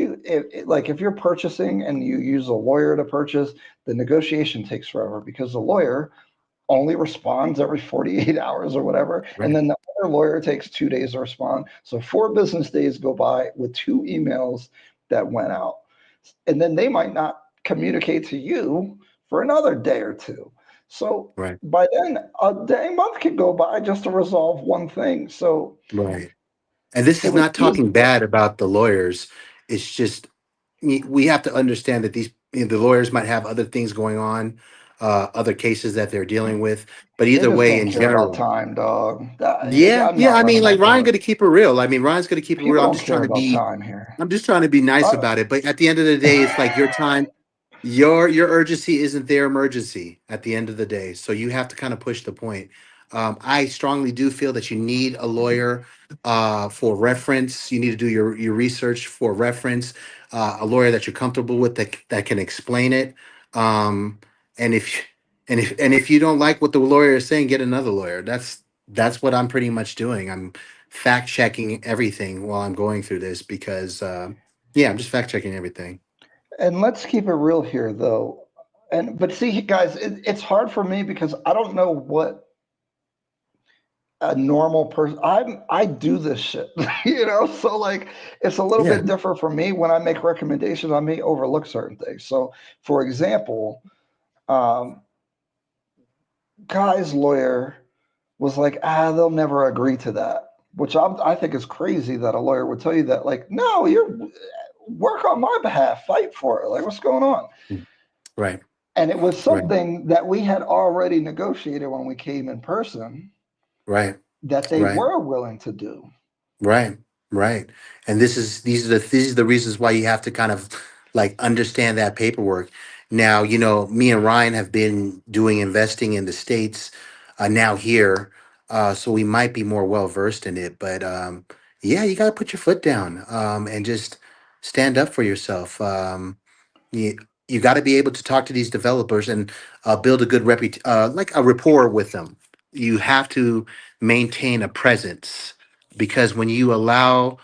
you're purchasing and you use a lawyer to purchase, the negotiation takes forever because the lawyer only responds every 48 hours or whatever, and Right. then the other lawyer takes 2 days to respond. So 4 business days go by with two emails that went out, and then they might not communicate to you for another day or two. So Right. by then, a day, month could go by just to resolve one thing. So Right. And this it is was not easy. talking bad about the lawyers. It's just we have to understand that the lawyers might have other things going on. other cases that they're dealing with. But They either just way, don't in care about general, time, dog. yeah, I'm yeah. not I mean, running like that Ryan boat. gonna keep it real. I mean, Ryan's gonna keep it real. People don't care about time here. I'm just trying to be nice I, about it. But at the end of the day, it's like your time, your urgency isn't their emergency at the end of the day. So you have to kind of push the point. I strongly do feel that you need a lawyer for reference. You need to do your research for reference. A lawyer that you're comfortable with that can explain it. Um, and if you don't like what the lawyer is saying, get another lawyer. That's what I'm pretty much doing. I'm fact checking everything while I'm going through this because yeah, I'm just fact checking everything. and let's keep it real here, though. But see, guys, it's hard for me because I don't know what a normal person. I do this shit, So like, it's a little Yeah. bit different for me when I make recommendations. I may overlook certain things. So, for example, um, guy's lawyer was like, they'll never agree to that, which I think is crazy that a lawyer would tell you that. Like, no, you're work on my behalf, fight for it. Like, what's going on? Right. And it was Right. something that we had already negotiated when we came in person Right. that they Right. were willing to do. Right, right. And these are the reasons why you have to kind of like understand that paperwork. Now, me and Ryan have been doing investing in the States now here. So we might be more well versed in it. But yeah, you gotta put your foot down and just stand up for yourself. You you got to be able to talk to these developers and build a good like a rapport with them. You have to maintain a presence because when you allow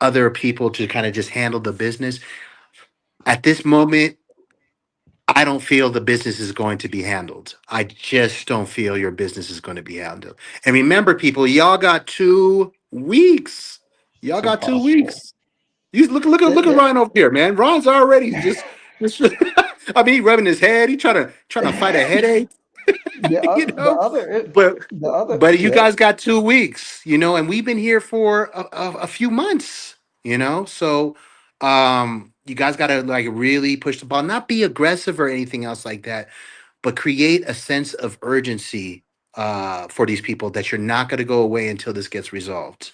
other people to kind of just handle the business at this moment, I don't feel the business is going to be handled. I just don't feel your business is going to be handled. And remember, people, y'all got 2 weeks. Y'all It's got two impossible. weeks. You look at The, Ryan over here, man. Ryan's already just I mean, he rubbing his head. He trying to fight a headache, the, you the know. other, But the other, but you yeah, guys got 2 weeks, and we've been here for a few months, So you guys got to like really push the ball, not be aggressive or anything else like that, but create a sense of urgency for these people that you're not going to go away until this gets resolved.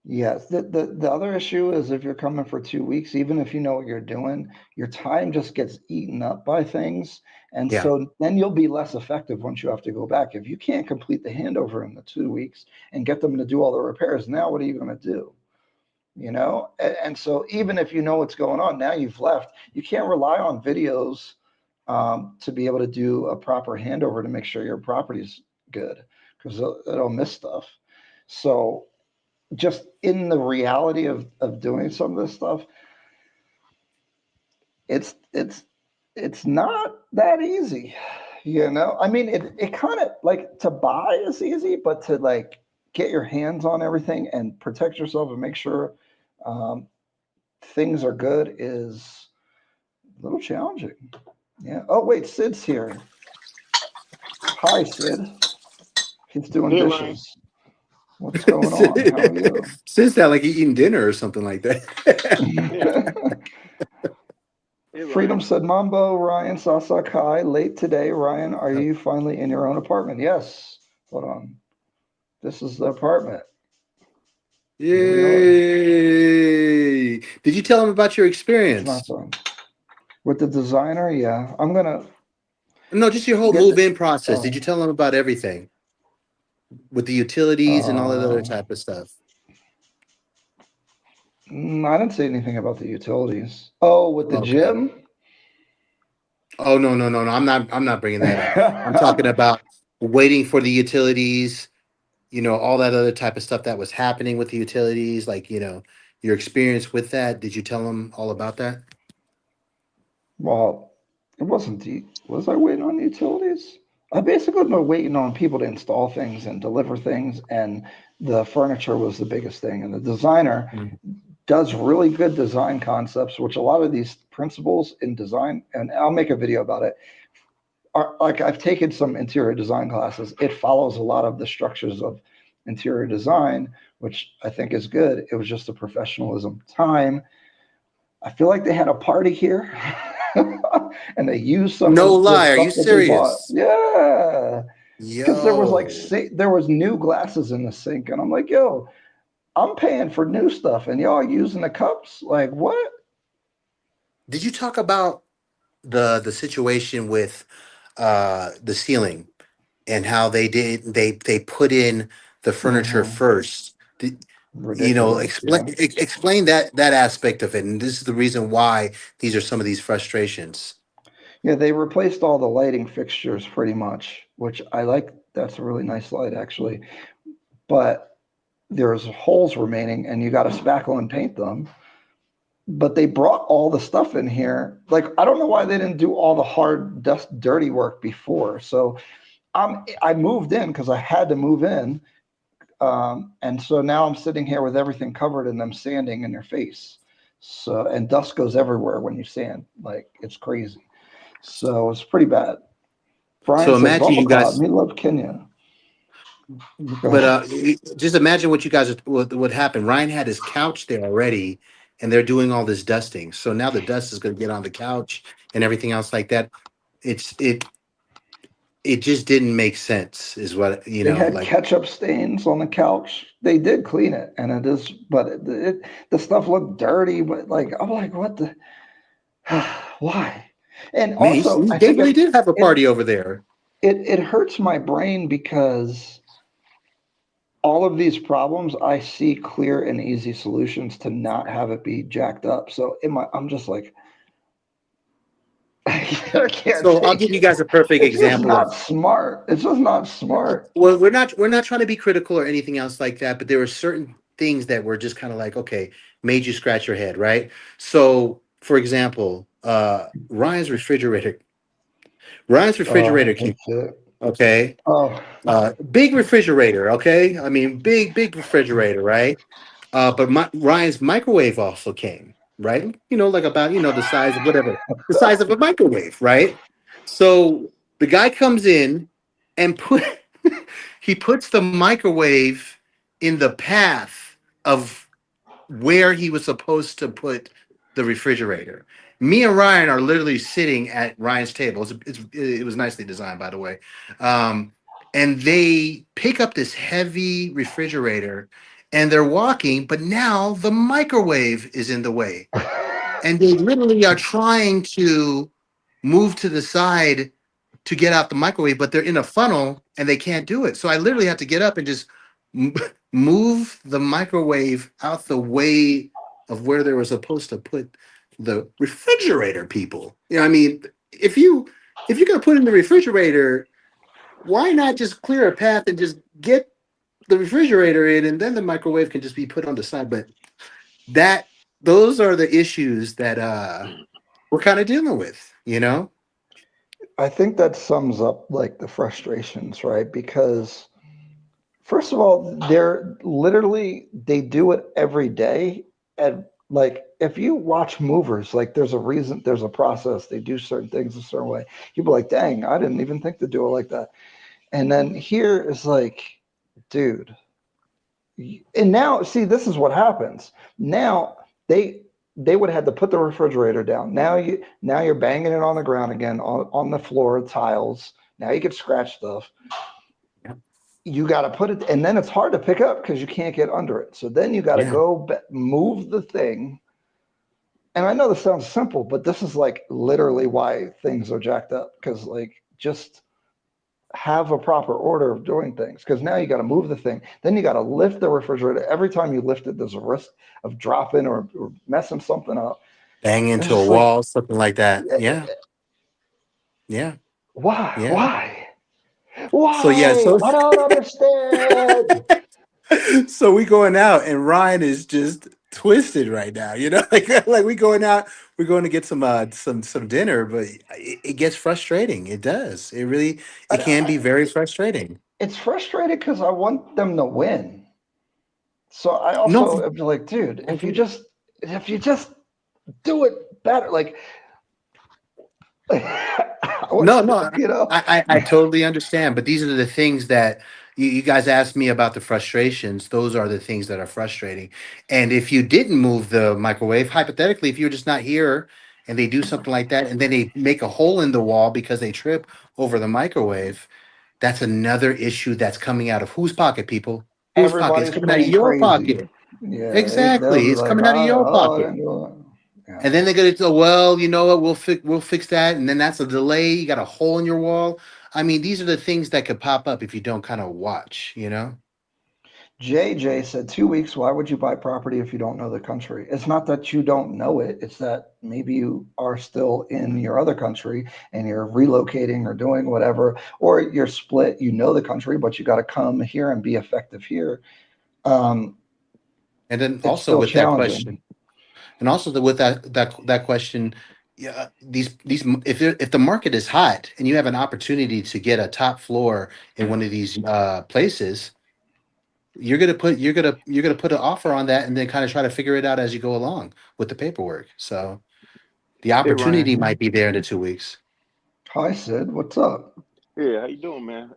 yes. The other issue is if you're coming for 2 weeks, even if you know what you're doing, your time just gets eaten up by things. And Yeah. so then you'll be less effective once you have to go back. If you can't complete the handover in the 2 weeks and get them to do all the repairs, now what are you going to do? And so even if you know what's going on, now you've left, you can't rely on videos to be able to do a proper handover to make sure your property's good because it'll miss stuff. So just in the reality of doing some of this stuff, it's it's it's not that easy. I mean, it kind of like to buy is easy, but to like get your hands on everything and protect yourself and make sure um, things are good is a little challenging. Yeah. Oh, wait, Sid's here. Hi, Sid. He's doing Hey, Ryan. dishes. What's going on? How are you? Since that, like he eating dinner or something like that. Hey, hey, Freedom Ryan. said, Mambo, Ryan, Sasak, hi. Late today, Ryan. Are Oh, you finally in your own apartment? Yes. Hold on. This is the apartment. Here we are. yay! Did you tell him about your It's not experience? fun. With the designer, yeah. I'm gonna No, just your whole get the, move-in process. Did oh, you tell him about everything with the utilities and all that other uh, type of stuff? I didn't say anything about the utilities. Oh, with the Okay. gym? Oh no, no, no, no. I'm not bringing that up. I'm talking about waiting for the utilities. All that other type of stuff that was happening with the utilities. Like your experience with that. Did you tell him all about that? Well, it wasn't deep. Was I waiting on the utilities? I basically been waiting on people to install things and deliver things, and the furniture was the biggest thing. And the designer Mm. does really good design concepts, which a lot of these principles in design, and I'll make a video about it, are like I've taken some interior design classes. It follows a lot of the structures of interior design, which I think is good. It was just a professionalism time. I feel like they had a party here. And they used some No of the lie. Are you stuff that they bought. serious? Yeah. Because there was like Yo. there was new glasses in the sink, and I'm like, yo, I'm paying for new stuff, and y'all using the cups? Like what? Did you talk about the situation with the ceiling and how they put in the furniture Hmm. first? Ridiculous. Explain Yeah. explain that aspect of it, and this is the reason why these are some of these frustrations. Yeah, they replaced all the lighting fixtures pretty much, which I like. That's a really nice light, actually. But there's holes remaining, and you got to spackle and paint them. But they brought all the stuff in here. Like, I don't know why they didn't do all the hard, dust, dirty work before. So I moved in because I had to move in. And so now I'm sitting here with everything covered and them sanding in their face. So, and dust goes everywhere when you sand. Like, it's crazy. So it's pretty bad. Brian So said imagine bubble you cloud. guys, Me love Kenya. Go but ahead. just imagine what you guys would happen. Ryan had his couch there already, and they're doing all this dusting. So now the dust is going to get on the couch and everything else like that. It's it just didn't make sense, is what They had like. ketchup stains on the couch. They did clean it, and it is, but the stuff looked dirty. But like, I'm like, what the? Why? And Man, also, I they think really did have a it party over there. it hurts my brain because all of these problems, I see clear and easy solutions to not have it be jacked up. So I'm just like, I can't So I'll take give you it. guys a perfect It's just example of. not smart. It's just not smart. Well, we're not trying to be critical or anything else like that, but there were certain things that were just kind of like, okay, made you scratch your head, right? So, for example, Ryan's Oh, refrigerator came, that's it. okay, Oh, big refrigerator, okay, I mean, big refrigerator, right? But Ryan's microwave also came, right? Like about the size of whatever, the size of a microwave, right? So the guy comes in and he puts the microwave in the path of where he was supposed to put the refrigerator. Me and Ryan are literally sitting at Ryan's table. It was nicely designed, by the way. Um, and they pick up this heavy refrigerator and they're walking, but now the microwave is in the way. And they literally are trying to move to the side to get out the microwave, but they're in a funnel and they can't do it. So I literally have to get up and just m- move the microwave out the way of where they were supposed to put the refrigerator. People, I mean, if you if you're gonna put in the refrigerator, why not just clear a path and just get the refrigerator in, and then the microwave can just be put on the side. But that those are the issues that we're kind of dealing with. I think that sums up like the frustrations, right? Because first of all, they do it every day. And like if you watch movers, like there's a reason, there's a process. They do certain things a certain way. You'd be like, dang, I didn't even think to do it like that. And then here is like, dude. And now, see, this is what happens. Now they would have had to put the refrigerator down. Now you're banging it on the ground again, on the floor, tiles. Now you can scratch stuff. Yeah. You got to put it, and then it's hard to pick up because you can't get under it. So then you got to Yeah. go move the thing. And I know this sounds simple, but this is like literally why things are jacked up. Because like just have a proper order of doing things. Because now you got to move the thing, then you got to lift the refrigerator. Every time you lift it, there's a risk of dropping or messing something up. Bang It's into a just like, wall, something like that. Yeah. Yeah. why, Yeah. why, So yeah, why? so I don't understand. so we going out and Ryan is just twisted right now, like we going out, we're going to get some dinner, but it gets frustrating. It does. It can be very frustrating. It's frustrating because I want them to win. So I No, also am like, dude, I agree. if you just do it better, like, No, what's no, you know? I totally understand. But these are the things that you guys asked me about the frustrations. Those are the things that are frustrating. And if you didn't move the microwave, hypothetically, if you're just not here and they do something like that, and then they make a hole in the wall because they trip over the microwave, that's another issue that's coming out of whose pocket, people? Whose pocket? It's Everybody's coming out of paying your crazy. pocket. Yeah, they'll Exactly. be It's like, coming out of your oh, I pocket. didn't do it. Yeah. And then they're gonna go, well, you know what, we'll fix that. And then that's a delay. You got a hole in your wall. I mean, these are the things that could pop up if you don't kind of watch, you know? JJ said 2 weeks. Why would you buy property if you don't know the country? It's not that you don't know it. It's that maybe you are still in your other country and you're relocating or doing whatever, or you're split. You know the country, but you got to come here and be effective here. Um, And then it's also still with that challenging. question, and also with that question, yeah, these if the market is hot and you have an opportunity to get a top floor in one of these places, you're gonna put an offer on that and then kind of try to figure it out as you go along with the paperwork. So the Hey Ryan. opportunity might be there in the 2 weeks. Hi, Sid. What's up? Hey, how you doing, man?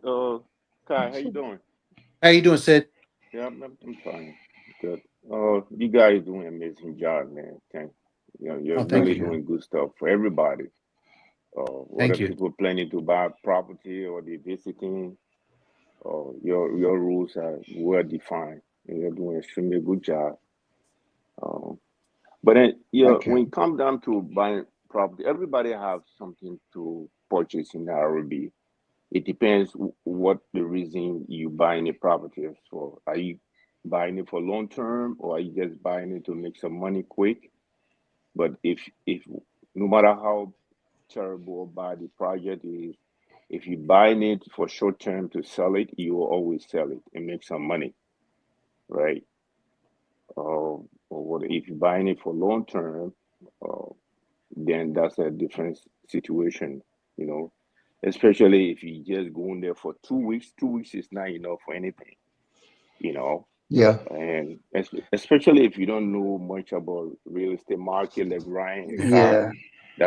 Kai, how What's you up? doing? How you doing, Sid? Yeah, I'm fine. Good. You guys doing an amazing job, man. Thank you know, you're Oh, thank really Thank you. you. doing good stuff for everybody. Whether Thank you. people planning to buy property or they visiting, your rules are well defined, and you're doing extremely good job. Um, but then, yeah, Thank when you. it comes down to buying property, everybody have something to purchase in the RB. It depends what the reason you buying a property is for. Are you buying it for long term, or are you just buying it to make some money quick? But if no matter how terrible or bad the project is, if you buying it for short term to sell it, you will always sell it and make some money, right? Or what if you're buying it for long term, uh, then that's a different situation, you know. Especially if you just go in there for 2 weeks. 2 weeks is not enough for anything, you know. Yeah. And especially if you don't know much about real estate market, like Ryan and Kai, Yeah.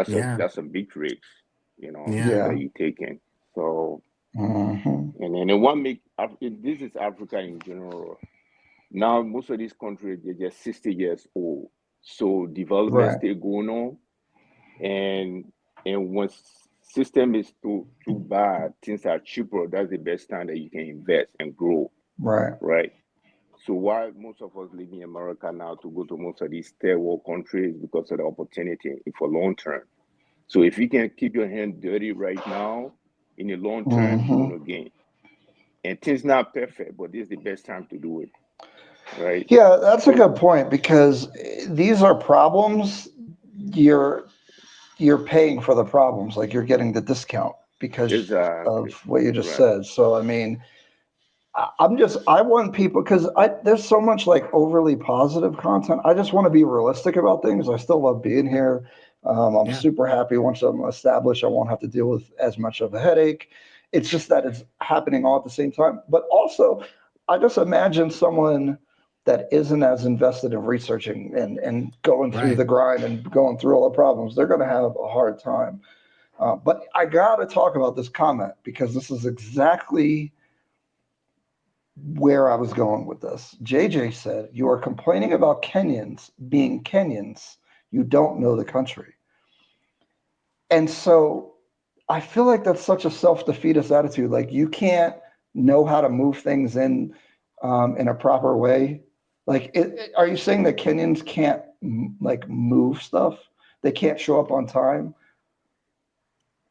Yeah. that's a big risk, Yeah. that Yeah. you're taking. So, Hmm. and then the one make this is Africa in general. Now most of these countries they're just 60 years old, so development Right. still going on, and when system is too bad, things are cheaper. That's the best time that you can invest and grow, Right. right? So why most of us live in America now to go to most of these third world countries because of the opportunity for long term. So if you can keep your hand dirty right now, in the long term you're Hmm. gonna gain. And things not perfect, but this is the best time to do it, right? Yeah, that's a So good point because these are problems. You're you're paying for the problems, like you're getting the discount because of exactly what you just right. said. So I mean, I want people because I there's so much like overly positive content. I just want to be realistic about things. I still love being here. I'm Yeah. super happy once I'm established. I won't have to deal with as much of a headache. It's just that it's happening all at the same time. But also, I just imagine someone that isn't as invested in researching and going through Right. the grind and going through all the problems. They're going to have a hard time. But I got to talk about this comment because this is exactly where I was going with this. JJ said, "You are complaining about Kenyans being Kenyans. You don't know the country." And so I feel like that's such a self defeatist attitude. Like, you can't know how to move things in a proper way. Like, are you saying that Kenyans can't like move stuff? They can't show up on time?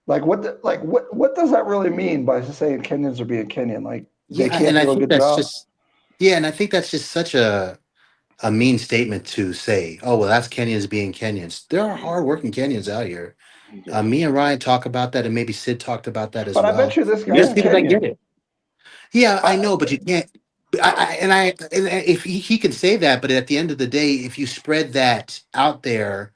Like, what does that really mean by saying Kenyans are being Kenyan? Like, they Yeah. can't And I do a think good that's job? just, yeah. And I think that's just such a mean statement to say, oh, well, that's Kenyans being Kenyans. There are hardworking Kenyans out here. Yeah. Me and Ryan talk about that, and maybe Sid talked about that as But I bet well. you this There's guy's people that get Kenyan. it. Yeah, I I, know, but you can't. And if he can say that, but at the end of the day, if you spread that out there,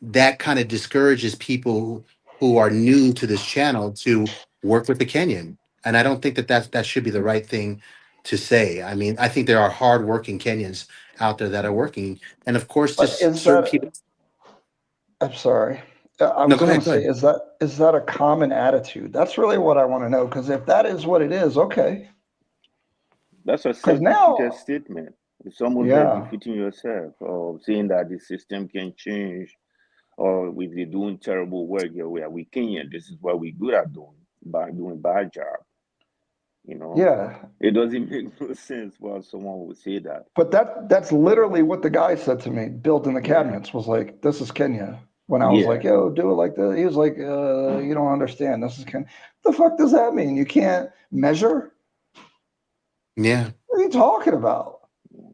that kind of discourages people who are new to this channel to work with the Kenyan. And I don't think that should be the right thing to say. I mean, I think there are hardworking Kenyans out there that are working, and of course, but just is certain that? people. I'm sorry. I No, was go going to ahead, go say, ahead. is that a common attitude? That's really what I want to know. Because if that is what it is, okay. That's a Because self-defeated now, statement. It's almost like yeah, defeating yourself or saying that the system can change. Or if they're doing terrible work, yeah, we Kenyan. This is what we good at doing by doing bad job. You know, Yeah, it doesn't make no sense why someone would say that. but that's literally what the guy said to me, building the Yeah, cabinets, was like, this is Kenya. When I was like, yeah. yo, do it like this. He was like, you don't understand. This is Kenya. The fuck does that mean? You can't measure? Yeah, What are you talking about?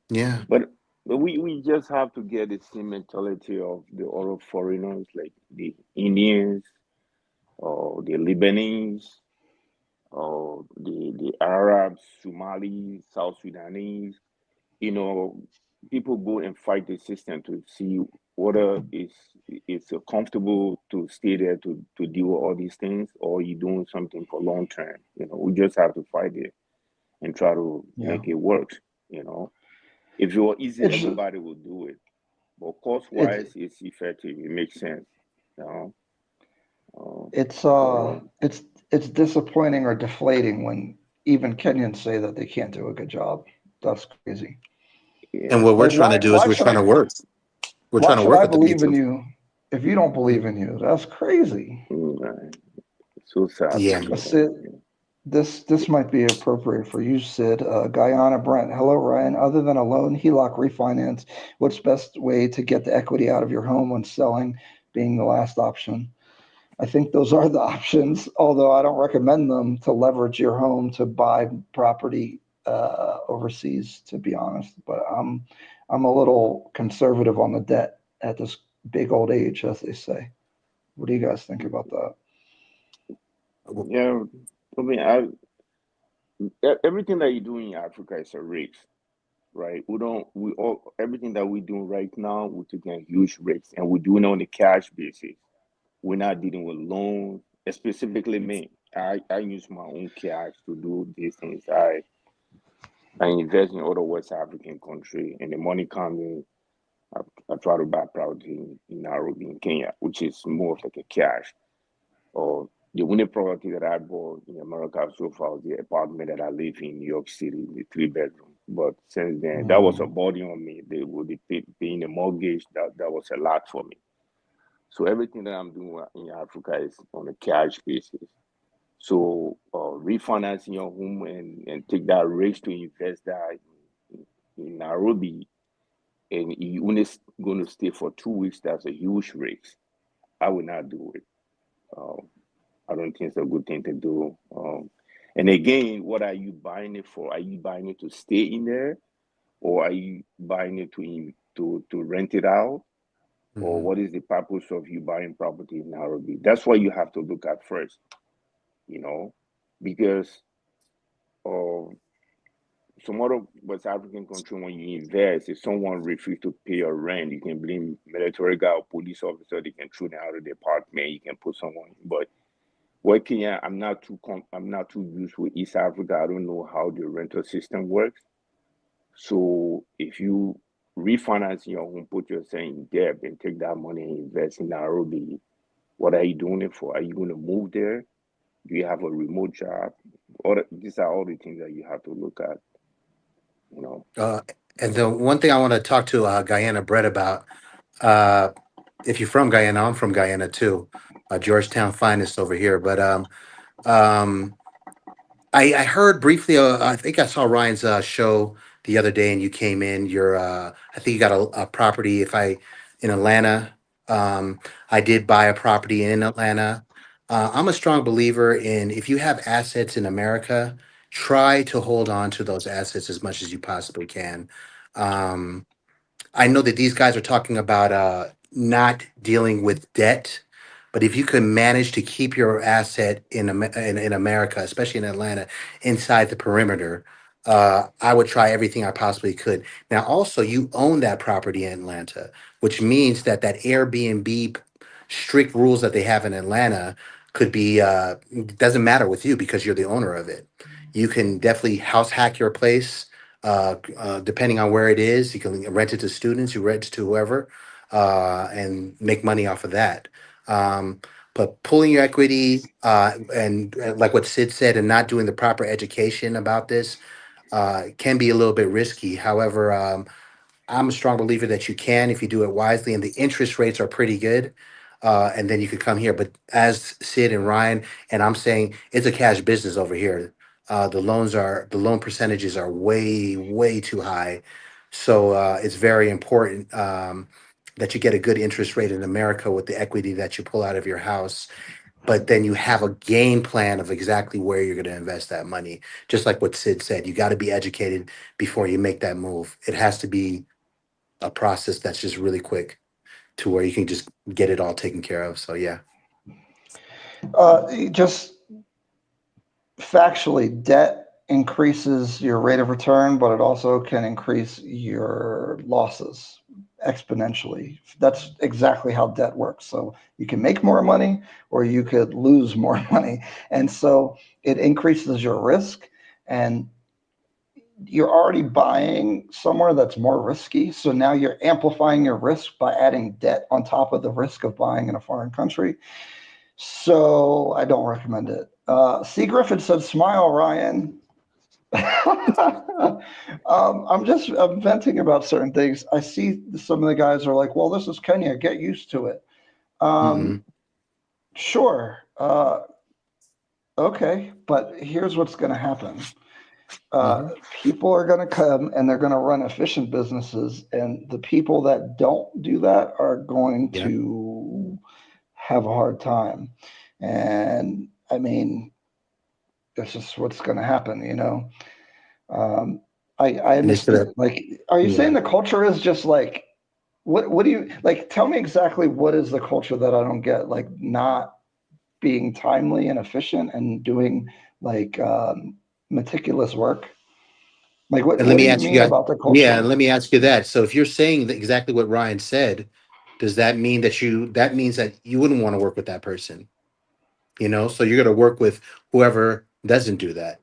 yeah. But we just have to get the same mentality of the other foreigners, like the Indians or the Lebanese or the Arabs, Somalis, South Sudanese. You know, people go and fight the system to see whether it's comfortable to stay there to deal with all these things, or you doing something for long term. You know, we just have to fight it and try to Yeah. make it work. You know, if it were easy, It's everybody would do it. But cost it's wise, it's effective. It makes sense. You know, uh, it's so it's disappointing or deflating when even Kenyans say that they can't do a good job. That's crazy. And yeah, what we're Like trying to do is we're trying to work. We're why trying to should work I with the believe in people. you if you don't believe in you? That's crazy. right. So sad to Yeah. hear that. Sid, this might be appropriate for you, Sid. Guyana Brent. Hello, Ryan. Other than a loan, HELOC refinance, what's best way to get the equity out of your home when selling being the last option? I think those are the options, although I don't recommend them to leverage your home to buy property overseas, to be honest. But I'm a little conservative on the debt at this big old age, as they say. What do you guys think about that? Yeah, I mean, everything that you do in Africa is a risk, right? We all, everything that we do right now, we're taking a huge risk and we're doing it on a cash basis. We're not dealing with loans, specifically me. I use my own cash to do these things. I invest in other West African country and the money comes in. I try to buy property in Nairobi, in Kenya, which is more of like a cash. Or the only property that I bought in America so far was the apartment that I live in New York City, the 3 bedroom. But since then, that was a Mm, burden on me. They would be paying a mortgage. That was a lot for me. So everything that I'm doing in Africa is on a cash basis. So refinancing your home and take that risk to invest that in Nairobi, and you only going to stay for 2 weeks, that's a huge risk. I would not do it. Um, I don't think it's a good thing to do. And again, what are you buying it for? Are you buying it to stay in there, or are you buying it to rent it out? Or Mhm. what is the purpose of you buying property in Nairobi? That's what you have to look at first, you know, because of some other West African country, when you invest, if someone refuses to pay your rent, you can blame military guy or police officer. They can throw them out of the apartment. You can put someone. But working here, I'm not too used with East Africa. I don't know how the rental system works. So if you refinance your home, put yourself in debt, and take that money and invest in Nairobi, what are you doing it for? Are you going to move there? Do you have a remote job? These are all the things that you have to look at. You know. Uh, and the one thing I want to talk to Guyana Brett about, uh, if you're from Guyana, I'm from Guyana too, Georgetown finest over here. But um, I heard briefly. I think I saw Ryan's show the other day, and you came in. I think you got a property. If I in Atlanta, I did buy a property in Atlanta. I'm a strong believer in if you have assets in America, try to hold on to those assets as much as you possibly can. Um, I know that these guys are talking about not dealing with debt, but if you can manage to keep your asset in America, especially in Atlanta, inside the perimeter, I would try everything I possibly could. Now, also, you own that property in Atlanta, which means that Airbnb strict rules that they have in Atlanta could be doesn't matter with you because you're the owner of it. You can definitely house hack your place depending on where it is. You can rent it to students, you rent it to whoever, and make money off of that. Um, but pulling your equity and like what Sid said, and not doing the proper education about this can be a little bit risky. However, I'm a strong believer that you can if you do it wisely, and the interest rates are pretty good. And then you could come here. But as Sid and Ryan and I'm saying, it's a cash business over here. The loan percentages are way too high. So it's very important that you get a good interest rate in America with the equity that you pull out of your house. But then you have a game plan of exactly where you're going to invest that money. Just like what Sid said, you got to be educated before you make that move. It has to be a process that's just really quick to where you can just get it all taken care of. So yeah. Just factually, debt increases your rate of return, but it also can increase your losses exponentially. That's exactly how debt works. So you can make more money or you could lose more money. And so it increases your risk, and you're already buying somewhere that's more risky. So now you're amplifying your risk by adding debt on top of the risk of buying in a foreign country. So I don't recommend it. C. Griffin said, "Smile, Ryan." I'm venting about certain things. I see some of the guys are like, "Well, this is Kenya. Get used to it." Hmm. Sure. Okay, but here's what's going to happen. Hmm. People are going to come and they're going to run efficient businesses, and the people that don't do that are going Yeah. to have a hard time. And I mean, that's just what's going to happen, you know. Um, I And it's gonna, understand. Like, are you saying yeah. the culture is just like what do you like? Tell me exactly what is the culture that I don't get? Like, not being timely and efficient and doing like meticulous work. Like, And let what do me you ask you mean guys, about the yeah, culture? and let me ask you that. So if you're saying that exactly what Ryan said, does that mean that that means that you wouldn't want to work with that person? You know, so you're gonna work with whoever doesn't do that.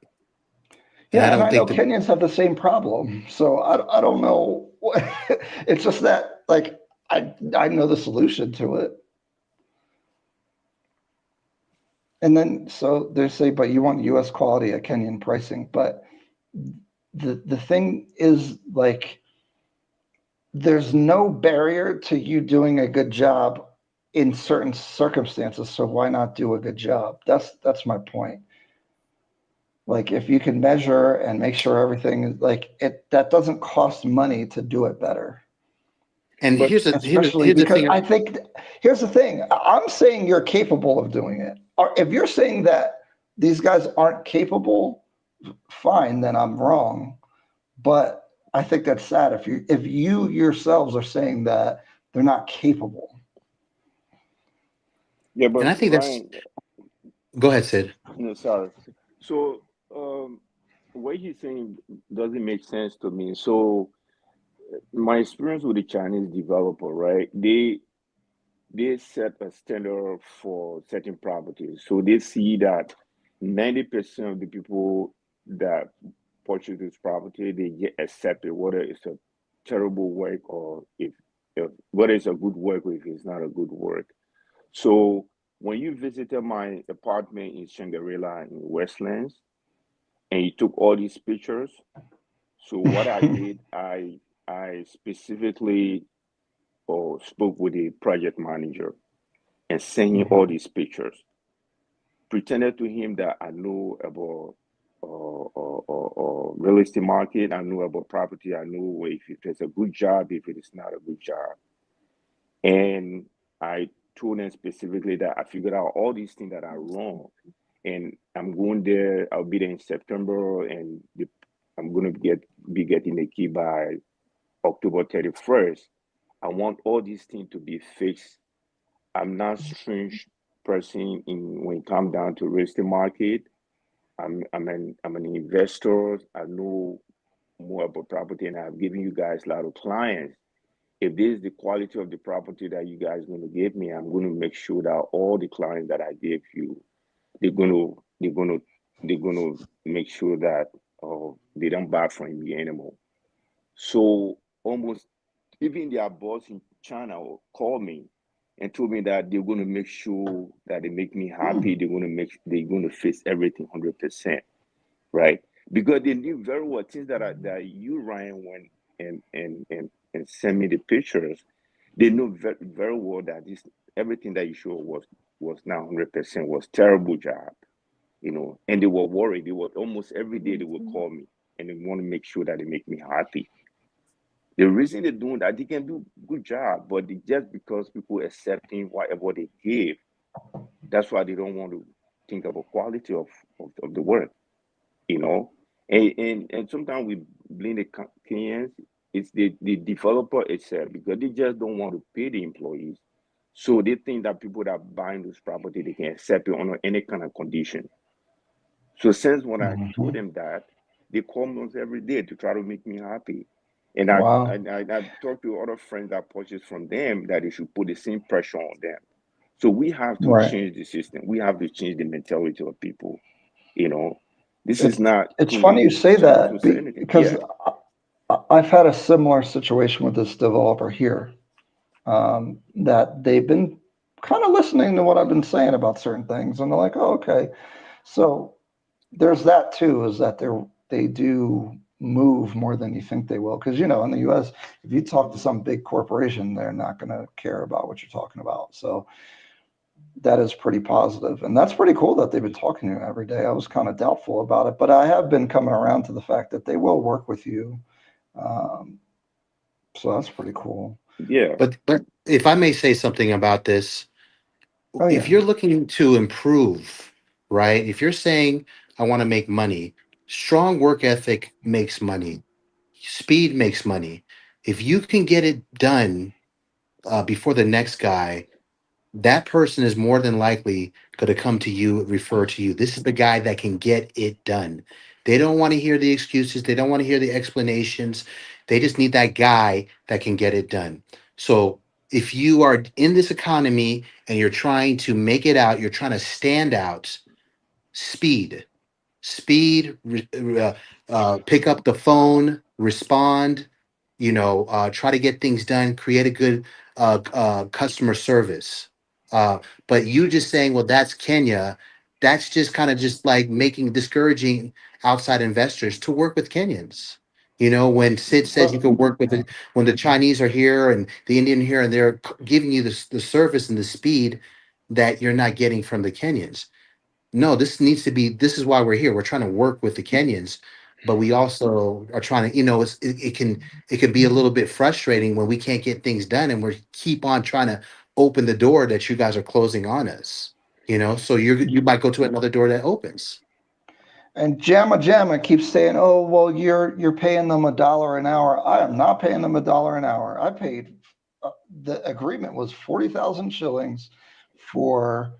And I Yeah, and don't I know think that, Kenyans have the same problem. So I don't know. It's just that like I know the solution to it. And then so they say, but you want U.S. quality at Kenyan pricing. But the thing is like there's no barrier to you doing a good job in certain circumstances. So why not do a good job? That's my point. Like if you can measure and make sure everything is like it, that doesn't cost money to do it better. and But Especially here's the because thing. I think here's the thing. I'm saying you're capable of doing it. Or if you're saying that these guys aren't capable, fine, then I'm wrong. But I think that's sad if you yourselves are saying that they're not capable. yeah, And but I think that's, Ryan, go ahead, Sid. no, sorry. So what he's saying doesn't make sense to me. So my experience with the Chinese developer, right? They set a standard for certain properties. So they see that 90% of the people that purchase this property, they get accepted, whether it's a terrible work or if whether it's a good work or if it's not a good work. So when you visited my apartment in Shangri-La in Westlands and you took all these pictures, so what I did, I specifically spoke with the project manager and sent him all Mhm. these pictures. Pretended to him that I knew about real estate market, I knew about property, I knew if it's a good job, if it is not a good job. And I told him specifically that I figured out all these things that are wrong. And I'm going there, I'll be there in September, and I'm going to be getting the key by October 31st. I want all these things to be fixed. I'm not strange person in when it comes down to real estate market. I'm an investor. I know more about property, and I've given you guys a lot of clients. If this is the quality of the property that you guys going to give me, I'm going to make sure that all the clients that I gave you, they're going to make sure that they don't buy from me anymore. So almost even their boss in China called me and told me that they're going to make sure that they make me happy. They're going to fix everything 100%, right? Because they knew very well things that you Ryan went and and send me the pictures, they know very, very well that this everything that you show was not 100% was terrible job, and they were worried. They were almost every day they would call me and they want to make sure that they make me happy. The reason they're doing that, they can do good job, but just because people accepting whatever they give, that's why they don't want to think about quality of the work, you know. And sometimes we blame the Kenyans. It's the developer itself because they just don't want to pay the employees. So they think that people that are buying this property, they can accept it on any kind of condition. So since when I told Mhm. them that, they call me almost every day to try to make me happy. And Wow. I talked to other friends that purchased from them that they should put the same pressure on them. So we have to Right. change the system. We have to change the mentality of people. You know, this is It's not it's funny you Kenyan say supposed to that say anything. because Yeah. I've had a similar situation with this developer here, that they've been kind of listening to what I've been saying about certain things, and they're like, "Oh, okay." So there's that too, is that they do move more than you think they will, because in the U.S., if you talk to some big corporation, they're not going to care about what you're talking about. So that is pretty positive, and that's pretty cool that they've been talking to you every day. I was kind of doubtful about it, but I have been coming around to the fact that they will work with you. Um, so that's pretty cool. Yeah. But if I may say something about this, Oh if yeah. you're looking to improve, right? If you're saying I want to make money, strong work ethic makes money. Speed makes money. If you can get it done before the next guy, that person is more than likely going to come to you, refer to you. This is the guy that can get it done. They don't want to hear the excuses. They don't want to hear the explanations. They just need that guy that can get it done. So if you are in this economy and you're trying to make it out, you're trying to stand out, speed pick up the phone, respond, try to get things done, create a good customer service. But you just saying, well, that's Kenya, that's just kind of just like making discouraging outside investors to work with Kenyans. When Sid says you But can work with it, when the Chinese are here and the Indian here, and they're giving you the service and the speed that you're not getting from the Kenyans. No, this is why we're here. We're trying to work with the Kenyans, but we also are trying to, it can be a little bit frustrating when we can't get things done and we keep on trying to open the door that you guys are closing on us. So you might go to another door that opens. and Jamma keeps saying, "Oh, well, you're paying them $1 an hour." I am not paying them $1 an hour. I paid the agreement was 40,000 shillings for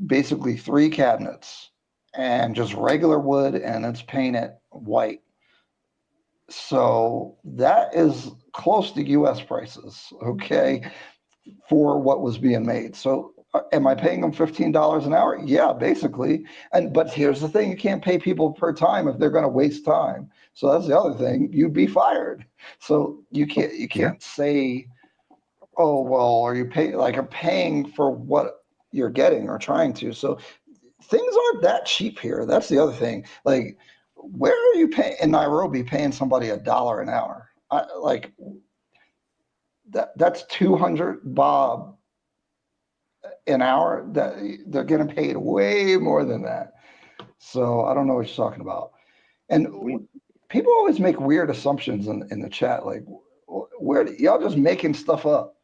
basically three cabinets and just regular wood, and it's painted white. So that is close to US prices, okay, for what was being made. So am I paying them $15 an hour? Yeah, basically. And but here's the thing, you can't pay people per time if they're going to waste time. So that's the other thing, you'd be fired. So you Yeah. can't say, "Oh, well, are you pay like I'm paying for what you're getting or trying to." So things aren't that cheap here. That's the other thing. Like, where are you paying in Nairobi paying somebody $1 an hour? Like that's 200 bob an hour. That they're getting paid way more than that. So I don't know what you're talking about. And We people always make weird assumptions in the chat. Like, where y'all just making stuff up?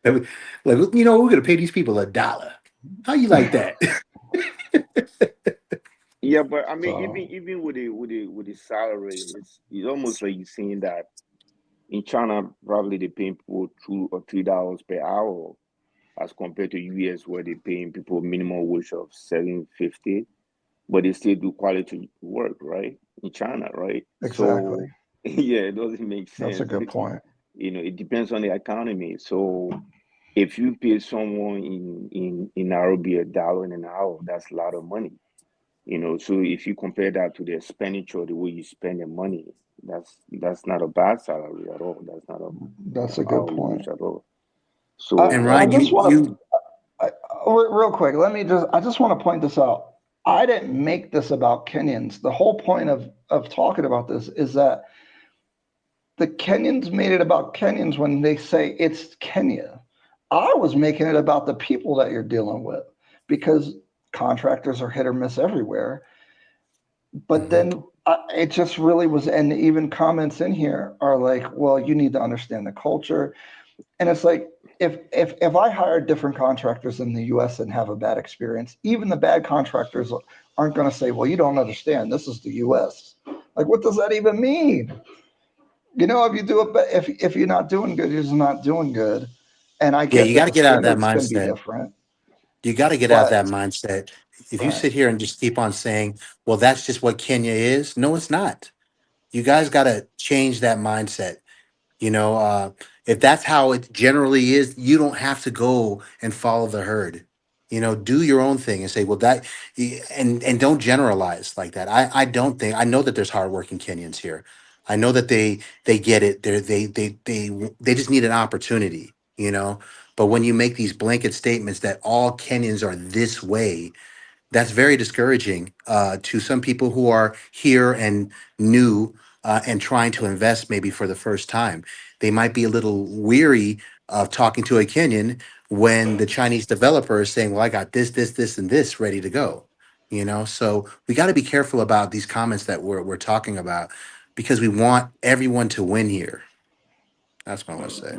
Like, we're gonna pay these people $1. How you like that? Yeah, but I mean, So even with the salary, it's almost like you're saying that in China probably they paying people $2 or $3 per hour as compared to US where they paying people minimum wage of 750, but they still do quality work, right? In China, right? exactly, So yeah, it doesn't make that's a sense. good point. It depends on the economy. So if you pay someone in Nairobi $1 an hour, that's a lot of money. So if you compare that to the expenditure, the way you spend the money, that's not a bad salary at all. That's not That's a a good hourly point. wage at all. And So I Ryan, just you want to you real quick. I just want to point this out. I didn't make this about Kenyans. The whole point of talking about this is that the Kenyans made it about Kenyans when they say it's Kenya. I was making it about the people that you're dealing with because contractors are hit or miss everywhere. But Mhm. then it just really was, and even comments in here are like, well, you need to understand the culture. And it's like, if I hire different contractors in the US and have a bad experience, even the bad contractors aren't going to say, well, you don't understand. This is the US. Like, what does that even mean? You know, if you do it, if you're not doing good, you're just not doing good. And I Yeah, get you got that to the get out of that standards can be mindset. different, You got to get out of but that mindset. If you right, sit here and just keep on saying, well, that's just what Kenya is, no, it's not. You guys got to change that mindset. You know, if that's how it generally is, you don't have to go and follow the herd. You know, do your own thing and say, well, and don't generalize like that. I don't think I know that there's hardworking Kenyans here. I know that they get it. They just need an opportunity. You know, but when you make these blanket statements that all Kenyans are this way, that's very discouraging to some people who are here and new and trying to invest maybe for the first time. They might be a little weary of talking to a Kenyan when the Chinese developer is saying, well, I got this, and this ready to go. You know, so we got to be careful about these comments that we're talking about because we want everyone to win here. That's what I want to say.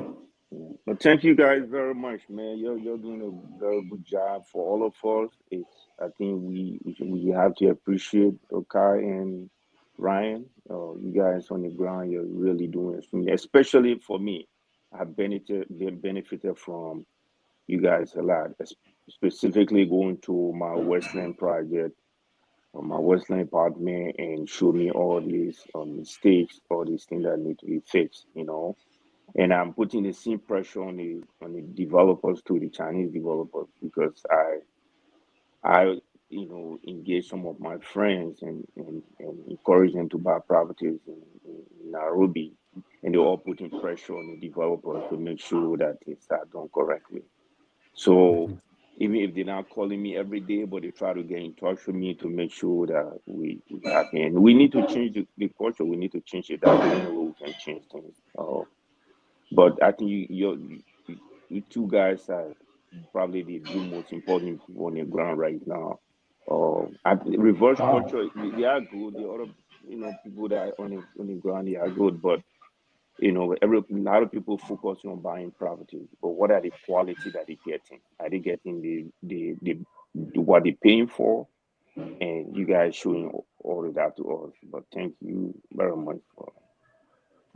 Yeah. But thank you guys very much, man. You're doing a very good job for all of us. It's I think we have to appreciate Okai and Ryan. You guys on the ground, you're really doing it, especially for me. I've benefited from you guys a lot, specifically going to my Westland project or my Westland apartment and show me all these mistakes, all these things that need to be fixed. And I'm putting the same pressure on the developers to the Chinese developers because I engage some of my friends and encourage them to buy properties in Nairobi, and they're all putting pressure on the developers to make sure that it's done correctly. So Mhm. even if they're not calling me every day, but they try to get in touch with me to make sure that we happy. And we need to change the culture. We need to change it. That's the only way we can change things. But I think you two guys are probably the two most important people on the ground right now. Reverse wow. culture, they are good. The other, people that are on the ground, they are good. But a lot of people focus on buying properties. But what are the quality that they're getting? Are they getting the what they're paying for? And you guys showing all of that to us. But thank you very much for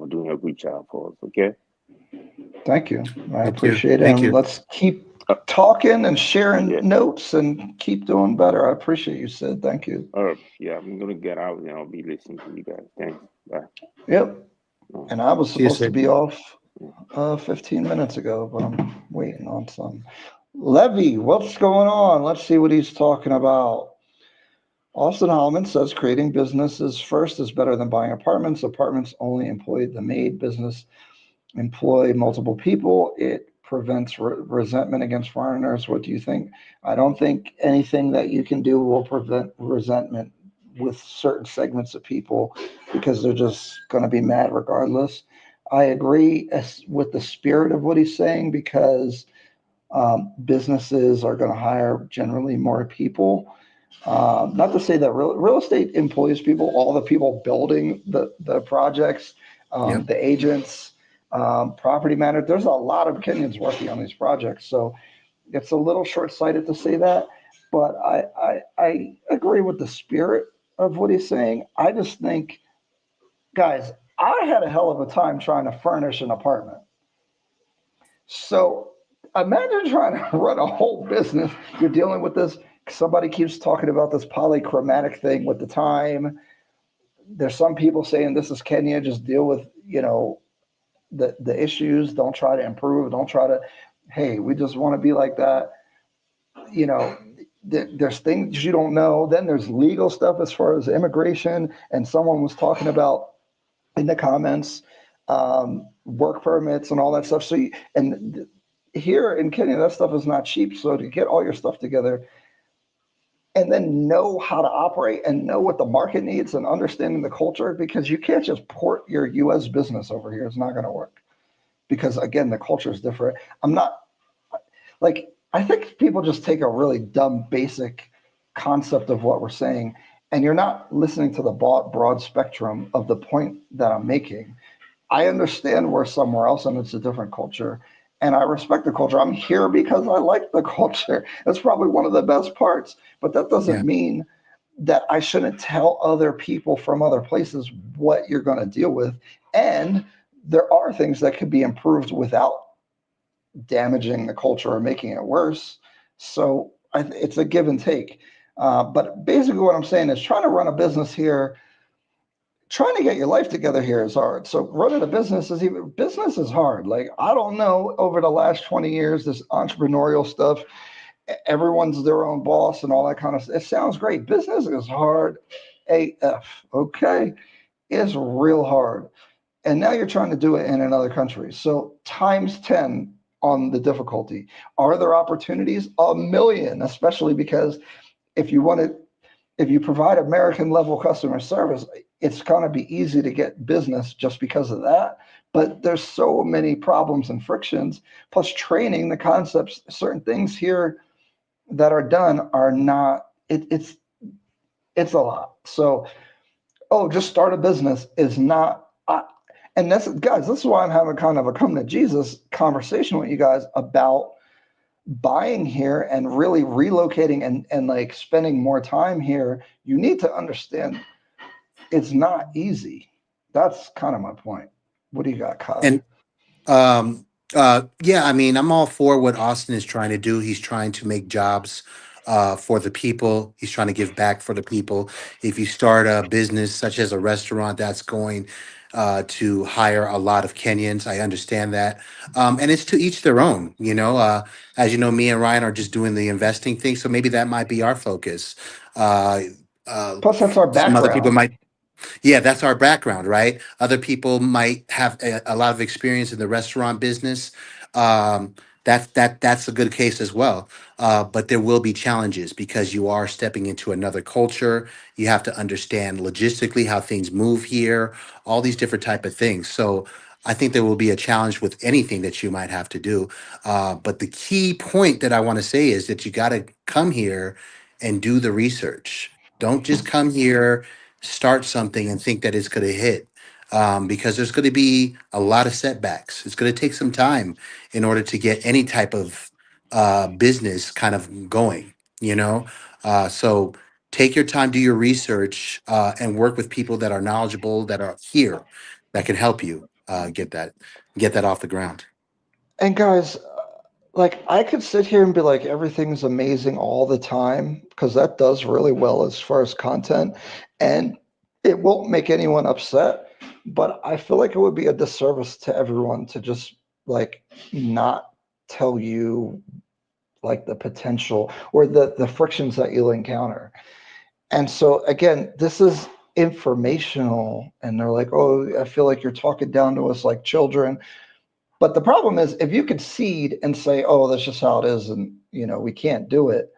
doing a good job for us. Okay. Thank you. I Thank you. appreciate it. Thank And you. let's keep Uh, talking and sharing yeah. notes and keep doing better. I appreciate you, Sid. Thank you. Yeah, I'm gonna get out and I'll be listening to you guys. Thanks. Bye. Yep. Uh, And I was See you supposed to soon. be off 15 minutes ago, but I'm waiting on some. Levy, what's going on? Let's see what he's talking about. Austin Holman says creating businesses first is better than buying apartments. Apartments only employ the maid. Business employ multiple people. It prevents resentment against foreigners. What do you think? I don't think anything that you can do will prevent resentment with certain segments of people because they're just going to be mad regardless. I agree with the spirit of what he's saying because businesses are going to hire generally more people. Not to say that real estate employs people, all the people building the projects, Yep. the agents, property managers. There's a lot of Kenyans working on these projects. So it's a little short sighted to say that. But I agree with the spirit of what he's saying. I just think, guys, I had a hell of a time trying to furnish an apartment. So imagine trying to run a whole business. You're dealing with this. Somebody keeps talking about this polychromatic thing with the time. There's some people saying this is Kenya. Just deal with the issues. Don't try to improve. Don't try to. Hey, we just want to be like that. You know, there's things you don't know. Then there's legal stuff as far as immigration. And someone was talking about in the comments work permits and all that stuff. So here in Kenya, that stuff is not cheap. So to get all your stuff together, and then know how to operate and know what the market needs and understanding the culture, because you can't just port your US business over here. It's not going to work because, again, the culture is different. I'm not like, I think people just take a really dumb, basic concept of what we're saying, and you're not listening to the broad spectrum of the point that I'm making. I understand we're somewhere else and it's a different culture. And I respect the culture. I'm here because I like the culture. That's probably one of the best parts. But that doesn't Yeah. mean that I shouldn't tell other people from other places what you're going to deal with. And there are things that could be improved without damaging the culture or making it worse. So it's a give and take. But basically, what I'm saying is trying to run a business here, trying to get your life together here is hard. So running a business is hard. Like, I don't know, over the last 20 years, this entrepreneurial stuff, everyone's their own boss and all that kind of stuff. It sounds great. Business is hard AF. Okay. It's real hard. And now you're trying to do it in another country. So times 10 on the difficulty. Are there opportunities? A million, especially because if you want to, if you provide American level customer service, it's going to be easy to get business just because of that. But there's so many problems and frictions, plus training the concepts. Certain things here that are done are not, it's a lot. So, oh, just start a business is not, and that's, guys, this is why I'm having kind of a come to Jesus conversation with you guys about buying here and really relocating and like spending more time here. You need to understand it's not easy. That's kind of my point. What do you got, Kyle? And yeah, I mean, I'm all for what Austin is trying to do. He's trying to make jobs for the people. He's trying to give back for the people. If you start a business such as a restaurant, that's going to hire a lot of Kenyans. I understand that, and it's to each their own. As you know, me and Ryan are just doing the investing thing, so maybe that might be our focus. Uh, Plus, that's our some other people background. might, yeah, that's our background, right? Other people might have a lot of experience in the restaurant business. Um, that's a good case as well. But there will be challenges because you are stepping into another culture. You have to understand logistically how things move here, all these different type of things. So I think there will be a challenge with anything that you might have to do. But the key point that I want to say is that you got to come here and do the research. Don't just come here, start something and think that it's going to hit, because there's going to be a lot of setbacks. It's going to take some time in order to get any type of business kind of going, you know? So take your time, do your research, and work with people that are knowledgeable, that are here, that can help you get that off the ground. And guys, like, I could sit here and be like, everything's amazing all the time, because that does really well as far as content, and it won't make anyone upset. But I feel like it would be a disservice to everyone to just like not tell you like the potential or the frictions that you'll encounter. And so again, this is informational, and they're like, oh, I feel like you're talking down to us like children. But the problem is, if you concede and say, "Oh, that's just how it is," and we can't do it.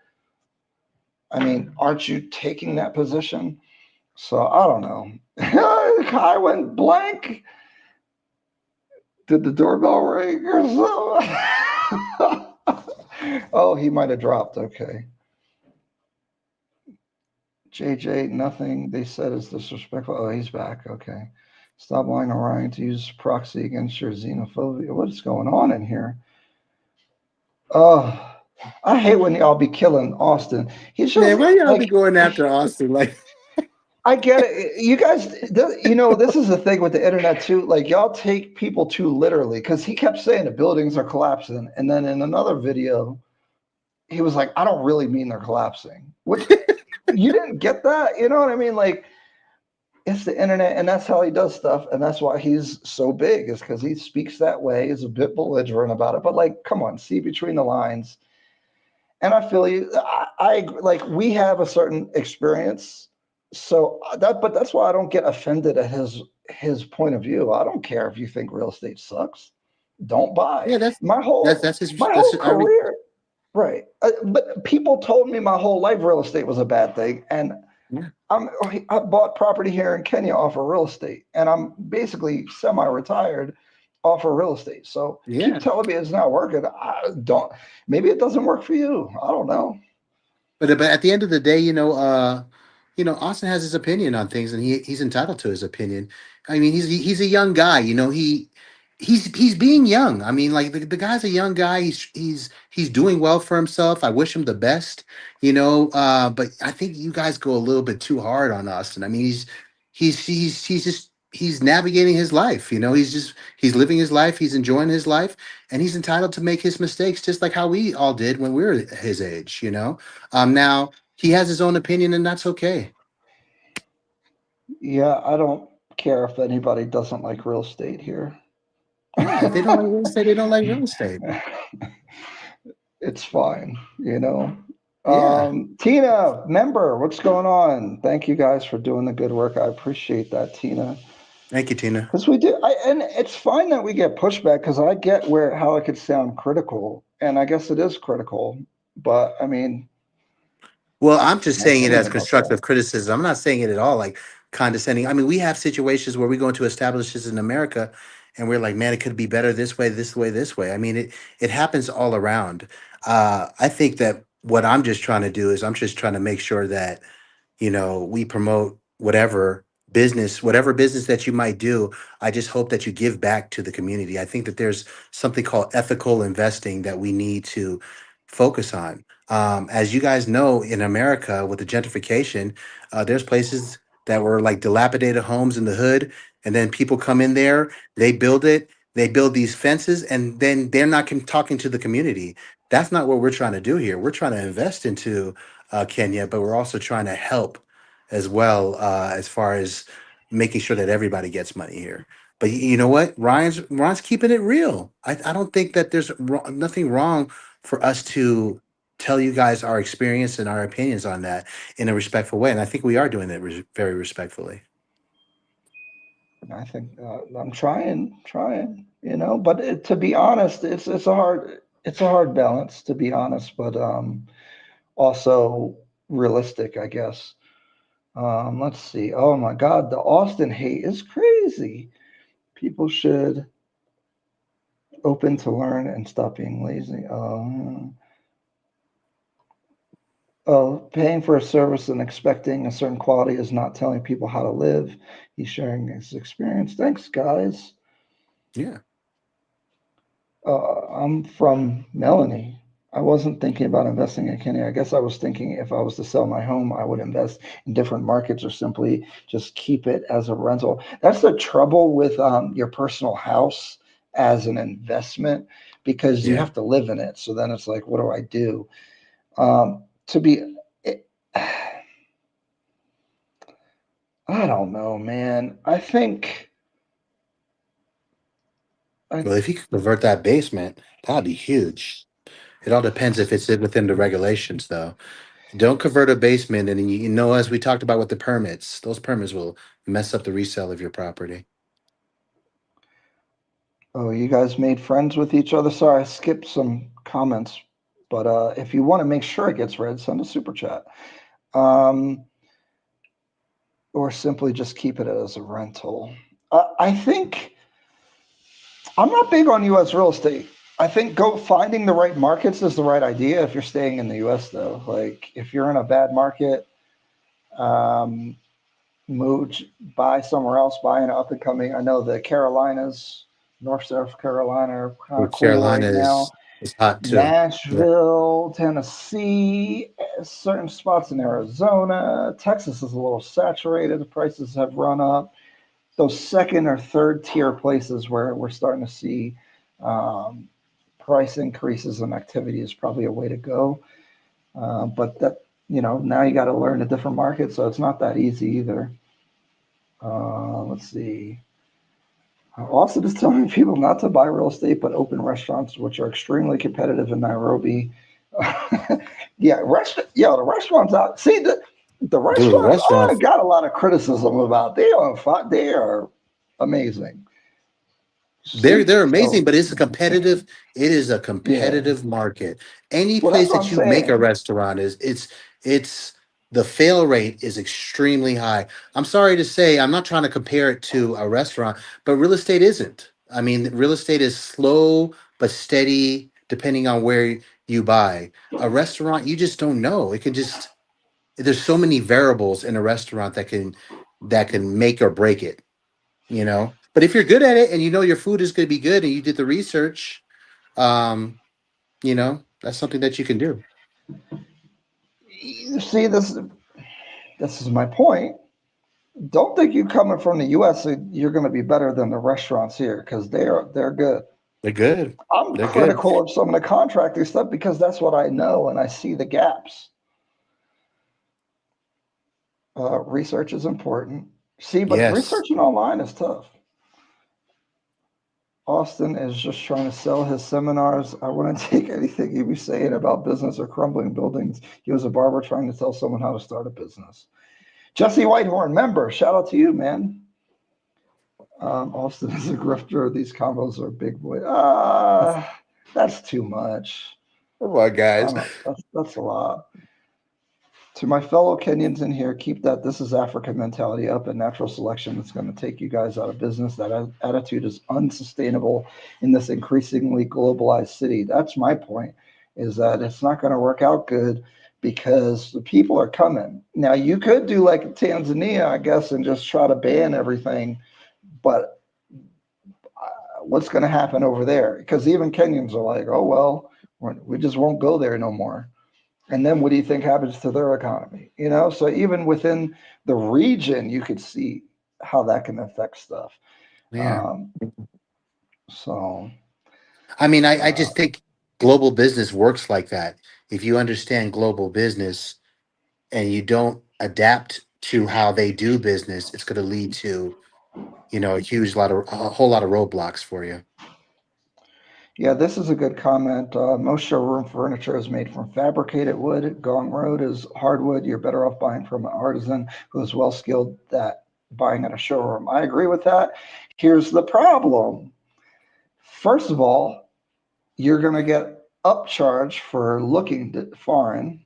I mean, aren't you taking that position? So I don't know. I went blank. Did the doorbell ring or something? Oh, he might have dropped. Okay. JJ, nothing they said is disrespectful. Oh, he's back. Okay. Stop lying to Ryan to use proxy against your xenophobia. What is going on in here? Oh, I hate when y'all be killing Austin. He's Man, just why y'all be like, going after Austin? Like, I get it. You guys, this is the thing with the internet too. Like, y'all take people too literally, because he kept saying the buildings are collapsing. And then in another video, he was like, I don't really mean they're collapsing, which you didn't get that. You know what I mean? Like, it's the internet, and that's how he does stuff. And that's why he's so big, is because he speaks that way, is a bit belligerent about it. But like, come on, see between the lines. And I feel you. I like, we have a certain experience, so but that's why I don't get offended at his point of view. I don't care if you think real estate sucks. Don't buy. yeah, My whole that's his my that's whole I career. Right. But people told me my whole life real estate was a bad thing. And Yeah. I bought property here in Kenya off of real estate, and I'm basically semi-retired off of real estate. So keep Yeah. telling me it's not working. I don't. Maybe it doesn't work for you. I don't know. But at the end of the day, Austin has his opinion on things, and he's entitled to his opinion. I mean, he's a young guy. He's being young. I mean, like the guy's a young guy. He's doing well for himself. I wish him the best. But I think you guys go a little bit too hard on Austin. I mean, he's navigating his life. He's living his life. He's enjoying his life, and he's entitled to make his mistakes, just like how we all did when we were his age. Now he has his own opinion, and that's okay. Yeah, I don't care if anybody doesn't like real estate here. Yeah, if they don't like real estate, they don't like real estate. It's fine. Yeah. Tina, member, what's going on? Thank you guys for doing the good work. I appreciate that, Tina. Thank you, Tina. Because we do, and it's fine that we get pushback because I get how it could sound critical, and I guess it is critical. But I mean, Well, I'm that's just my saying it opinion as about that. constructive criticism. I'm not saying it at all like condescending. I mean, we have situations where we go into establishments in America and we're like, man, it could be better this way, this way, this way. I mean, it happens all around. I think that what I'm just trying to do is I'm just trying to make sure that we promote whatever business that you might do. I just hope that you give back to the community. I think that there's something called ethical investing that we need to focus on. As you guys know, in America with the gentrification, there's places that were like dilapidated homes in the hood, and then people come in there, they build it, they build these fences, and then they're not talking to the community. That's not what we're trying to do here. We're trying to invest into Kenya, but we're also trying to help as well, as far as making sure that everybody gets money here. But you know what? Ron's keeping it real. I don't think that there's nothing wrong for us to tell you guys our experience and our opinions on that in a respectful way. And I think we are doing it very respectfully. I think I'm trying. But to be honest, it's a hard balance to be honest, but also realistic, I guess. Let's see. Oh my God, the Austin hate is crazy. People should open to learn and stop being lazy. Oh, paying for a service and expecting a certain quality is not telling people how to live. He's sharing his experience. Thanks, guys. Yeah. I'm from Melanie. I wasn't thinking about investing in Kenya. I guess I was thinking if I was to sell my home, I would invest in different markets or simply just keep it as a rental. That's the trouble with your personal house as an investment because you Yeah. have to live in it. So then it's like, what do I do? To be, it, I don't know, man. I Well, if you could convert that basement, that'd be huge. It all depends if it's within the regulations, though. Don't convert a basement, and as we talked about with the permits, those permits will mess up the resale of your property. Oh, you guys made friends with each other. Sorry, I skipped some comments, but if you want to make sure it gets read, send a super chat. Um, or simply just keep it as a rental. I think I'm not big on U.S. real estate. I think go finding the right markets is the right idea if you're staying in the U.S. though. Like if you're in a bad market, um, move, buy somewhere else, buy an up and coming. I know the Carolinas, North South Carolina are kind Well, of cool Carolina right now. is hot too. Yeah. Nashville, Tennessee, certain spots in Arizona. Texas is a little saturated. The prices have run up. Those second or third tier places where we're starting to see um, price increases and activity is probably a way to go. But now you got to learn a different market, so it's not that easy either. Let's see. Austin is telling people not to buy real estate, but open restaurants, which are extremely competitive in Nairobi. The restaurants out. See the Dude, restaurants. I restaurants. got a lot of criticism about. They are amazing. See, They're so amazing, but it's a competitive. It is a yeah. competitive market. Any Well, that's place what I'm that you make a saying. restaurant is it's the fail rate is extremely high. I'm sorry to say, I'm not trying to compare it to a restaurant, but real estate isn't. I mean, real estate is slow but steady, depending on where you buy. A restaurant, you just don't know. It can just there's so many variables in a restaurant that can make or break it, you know. But if you're good at it and you know your food is going to be good and you did the research, um, you know, that's something that you can do. You see, this is my point. Don't think you coming from the U.S. You're going to be better than the restaurants here because they're good. They're good. I'm They're good. critical of some of the contractor stuff because that's what I know and I see the gaps. Research is important. See, but Yes. researching online is tough. Austin is just trying to sell his seminars. I wouldn't take anything he was saying about business or crumbling buildings. He was a barber trying to tell someone how to start a business. Jesse Whitehorn, member, shout out to you, man. Austin is a grifter. These combos are big boy. That's too much. Come on, I guys. don't. That's a lot. To my fellow Kenyans in here, keep that "this is Africa" mentality up and natural selection that's going to take you guys out of business. That attitude is unsustainable in this increasingly globalized city. That's my point, is that it's not going to work out good because the people are coming. Now, you could do like Tanzania, I guess, and just try to ban everything, but what's going to happen over there? Because even Kenyans are like, oh, well, we just won't go there no more. And then what do you think happens to their economy? You know, so even within the region, you could see how that can affect stuff. Yeah. Um, so, I mean, I uh, just think global business works like that. If you understand global business and you don't adapt to how they do business, it's going to lead to, you know, a whole lot of roadblocks for you. yeah, this is a good comment. Most showroom furniture is made from fabricated wood. Gong Road is hardwood. You're better off buying from an artisan who is well skilled at buying at a showroom. I agree with that. Here's the problem. First of all, you're going to get upcharged for looking foreign.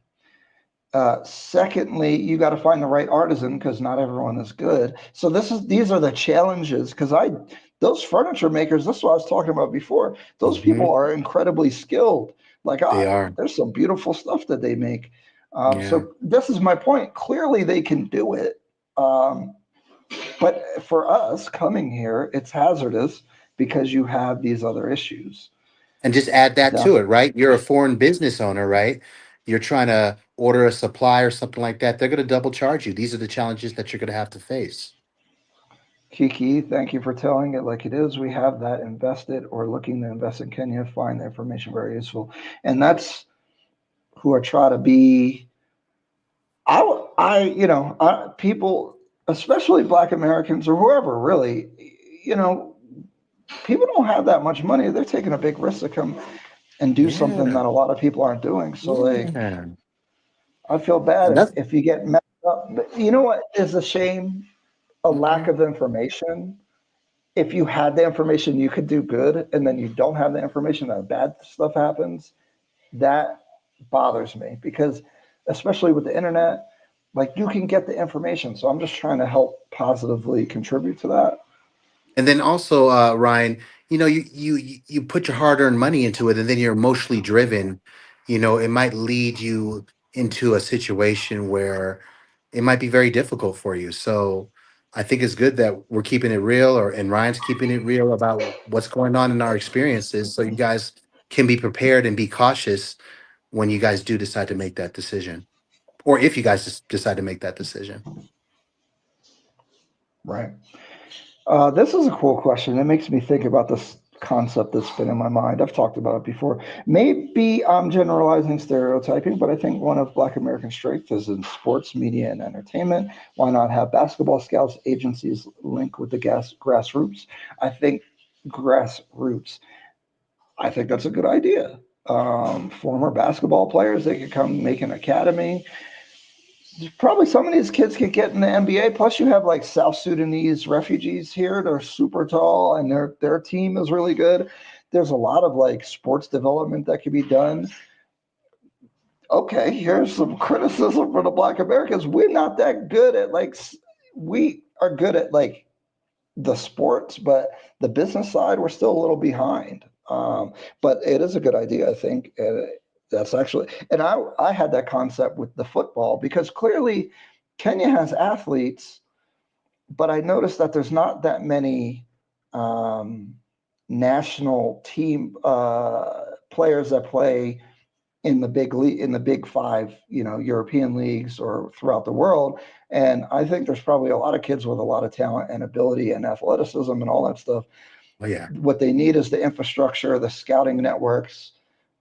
Secondly, you got to find the right artisan because not everyone is good. So these are the challenges because I those furniture makers. This is what I was talking about before. Those people Hmm. are incredibly skilled. Like They are. there's some beautiful stuff that they make. Yeah. So this is my point. Clearly, they can do it. Um, but for us coming here, it's hazardous because you have these other issues. And just add that Def- to it, right? You're a foreign business owner, right? You're trying to order a supply or something like that. They're going to double charge you. These are the challenges that you're going to have to face. Kiki, thank you for telling it like it is. We have that invested or looking to invest in Kenya. Find the information very useful, and that's who I try to be. People, especially Black Americans or whoever, really, you know, people don't have that much money. They're taking a big risk to come and do something Yeah. that a lot of people aren't doing. So, like, Yeah. I feel bad And that's if you get messed up. But you know what is a shame? A lack mhm. of information. If you had the information, you could do good, and then you don't have the information, that bad stuff happens. That bothers me because, especially with the internet, like you can get the information. So I'm just trying to help positively contribute to that. And then also, Ryan, you know, you put your hard-earned money into it, and then you're emotionally driven. You know, it might lead you into a situation where it might be very difficult for you. So, I think it's good that we're keeping it real, and Ryan's keeping it real about what's going on in our experiences, so you guys can be prepared and be cautious when you guys do decide to make that decision, or if you guys just decide to make that decision. Right. This is a cool question. It makes me think about this concept that's been in my mind. I've talked about it before. Maybe I'm generalizing, stereotyping, but I think one of Black American strengths is in sports, media, and entertainment. Why not have basketball scouts agencies link with the grassroots? I think grassroots. I think that's a good idea. Former basketball players, they could come make an academy. probably some of these kids could get in the NBA. Plus, you have like South Sudanese refugees here. They're super tall, and their team is really good. There's a lot of like sports development that could be done. Okay, here's some criticism for the Black Americans. We're not that good at like we are good at like the sports, but the business side we're still a little behind. But it is a good idea, I think. That's actually, and I had that concept with the football because clearly Kenya has athletes, but I noticed that there's not that many national team players that play in the big league, in the big five, European leagues or throughout the world. And I think there's probably a lot of kids with a lot of talent and ability and athleticism and all that stuff. Oh yeah. What they need is the infrastructure, the scouting networks,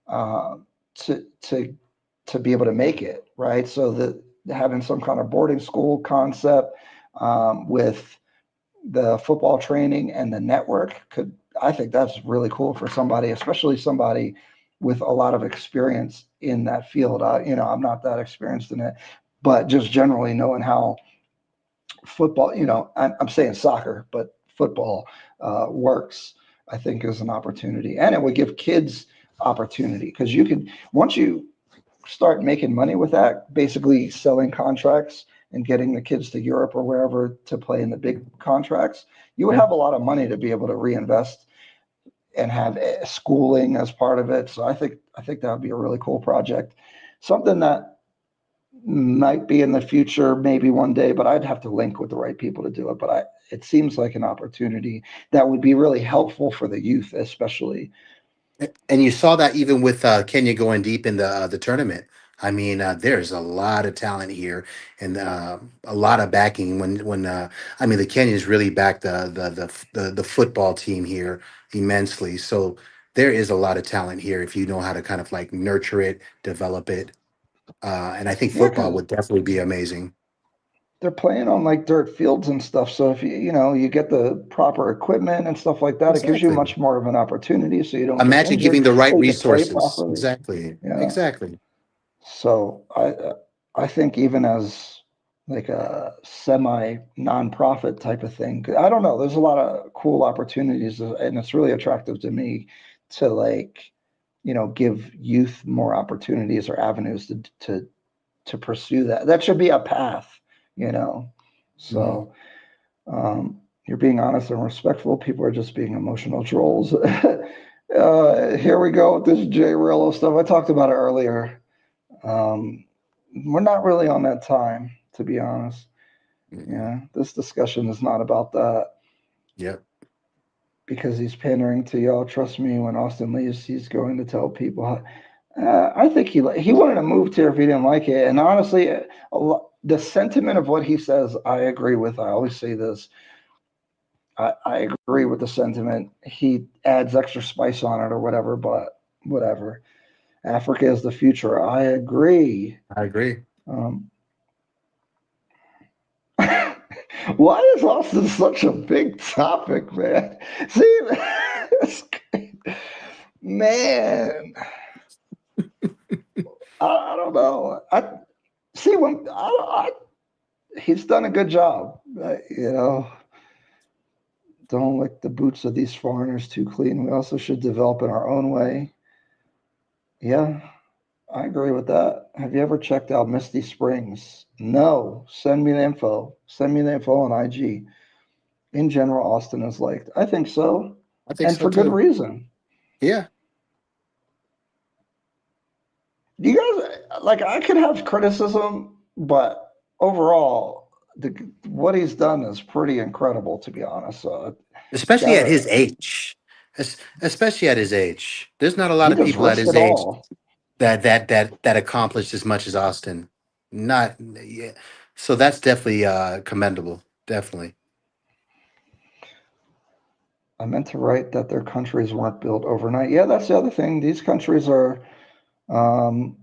uh, to be able to make it right. So that having some kind of boarding school concept with the football training and the network could, I think that's really cool for somebody, especially somebody with a lot of experience in that field. I'm not that experienced in it, but just generally knowing how football, I'm saying soccer, but football works, I think is an opportunity. And it would give kids opportunity because once you start making money with that, basically selling contracts and getting the kids to Europe or wherever to play in the big contracts, you would have a lot of money to be able to reinvest and have schooling as part of it. So I think that would be a really cool project, something that might be in the future, maybe one day, but I'd have to link with the right people to do it. But it seems like an opportunity that would be really helpful for the youth, especially. And you saw that even with Kenya going deep in the tournament. I mean, there's a lot of talent here and a lot of backing. When I mean, the Kenyans really backed the football team here immensely. So there is a lot of talent here if you know how to kind of like nurture it, develop it, and I think Yeah, football because would definitely be amazing. they're playing on like dirt fields and stuff. So if you get the proper equipment and stuff like that, it gives you Exactly. much more of an opportunity so you don't get Imagine injured giving the right or you can play resources. properly. Exactly. Yeah. Exactly. So I think even as like a semi nonprofit type of thing, I don't know. There's a lot of cool opportunities, and it's really attractive to me to like give youth more opportunities or avenues to pursue that. That should be a path, you know. Mhm. So you're being honest and respectful. People are just being emotional trolls. Here we go with this J Rillo stuff. I talked about it earlier. Um, we're not really on that time, to be honest. Mhm. Yeah, this discussion is not about that Yep. because he's pandering to y'all. Trust me, when Austin leaves, he's going to tell people. I think he wanted to move here if he didn't like it. And honestly, the sentiment of what he says, I agree with. I always say this. I agree with the sentiment. He adds extra spice on it or whatever, but whatever. Africa is the future. I agree. I agree. Um, why is Austin such a big topic, man? See, man, I don't know. I see when he's done a good job. Don't lick the boots of these foreigners too clean. We also should develop in our own way. Yeah, I agree with that. Have you ever checked out Misty Springs? No. Send me the info. Send me the info on IG. In general, Austin is liked. I think so. I think And so for good too. reason. Yeah. You guys, like, I could have criticism, but overall, what he's done is pretty incredible, to be honest. So, Especially at his gotta, age. Especially at his age. There's not a lot he of just people at risked his it age all. that accomplished as much as Austin. Not yeah. So that's definitely commendable. Definitely. I meant to write that their countries weren't built overnight. Yeah, that's the other thing. These countries are um,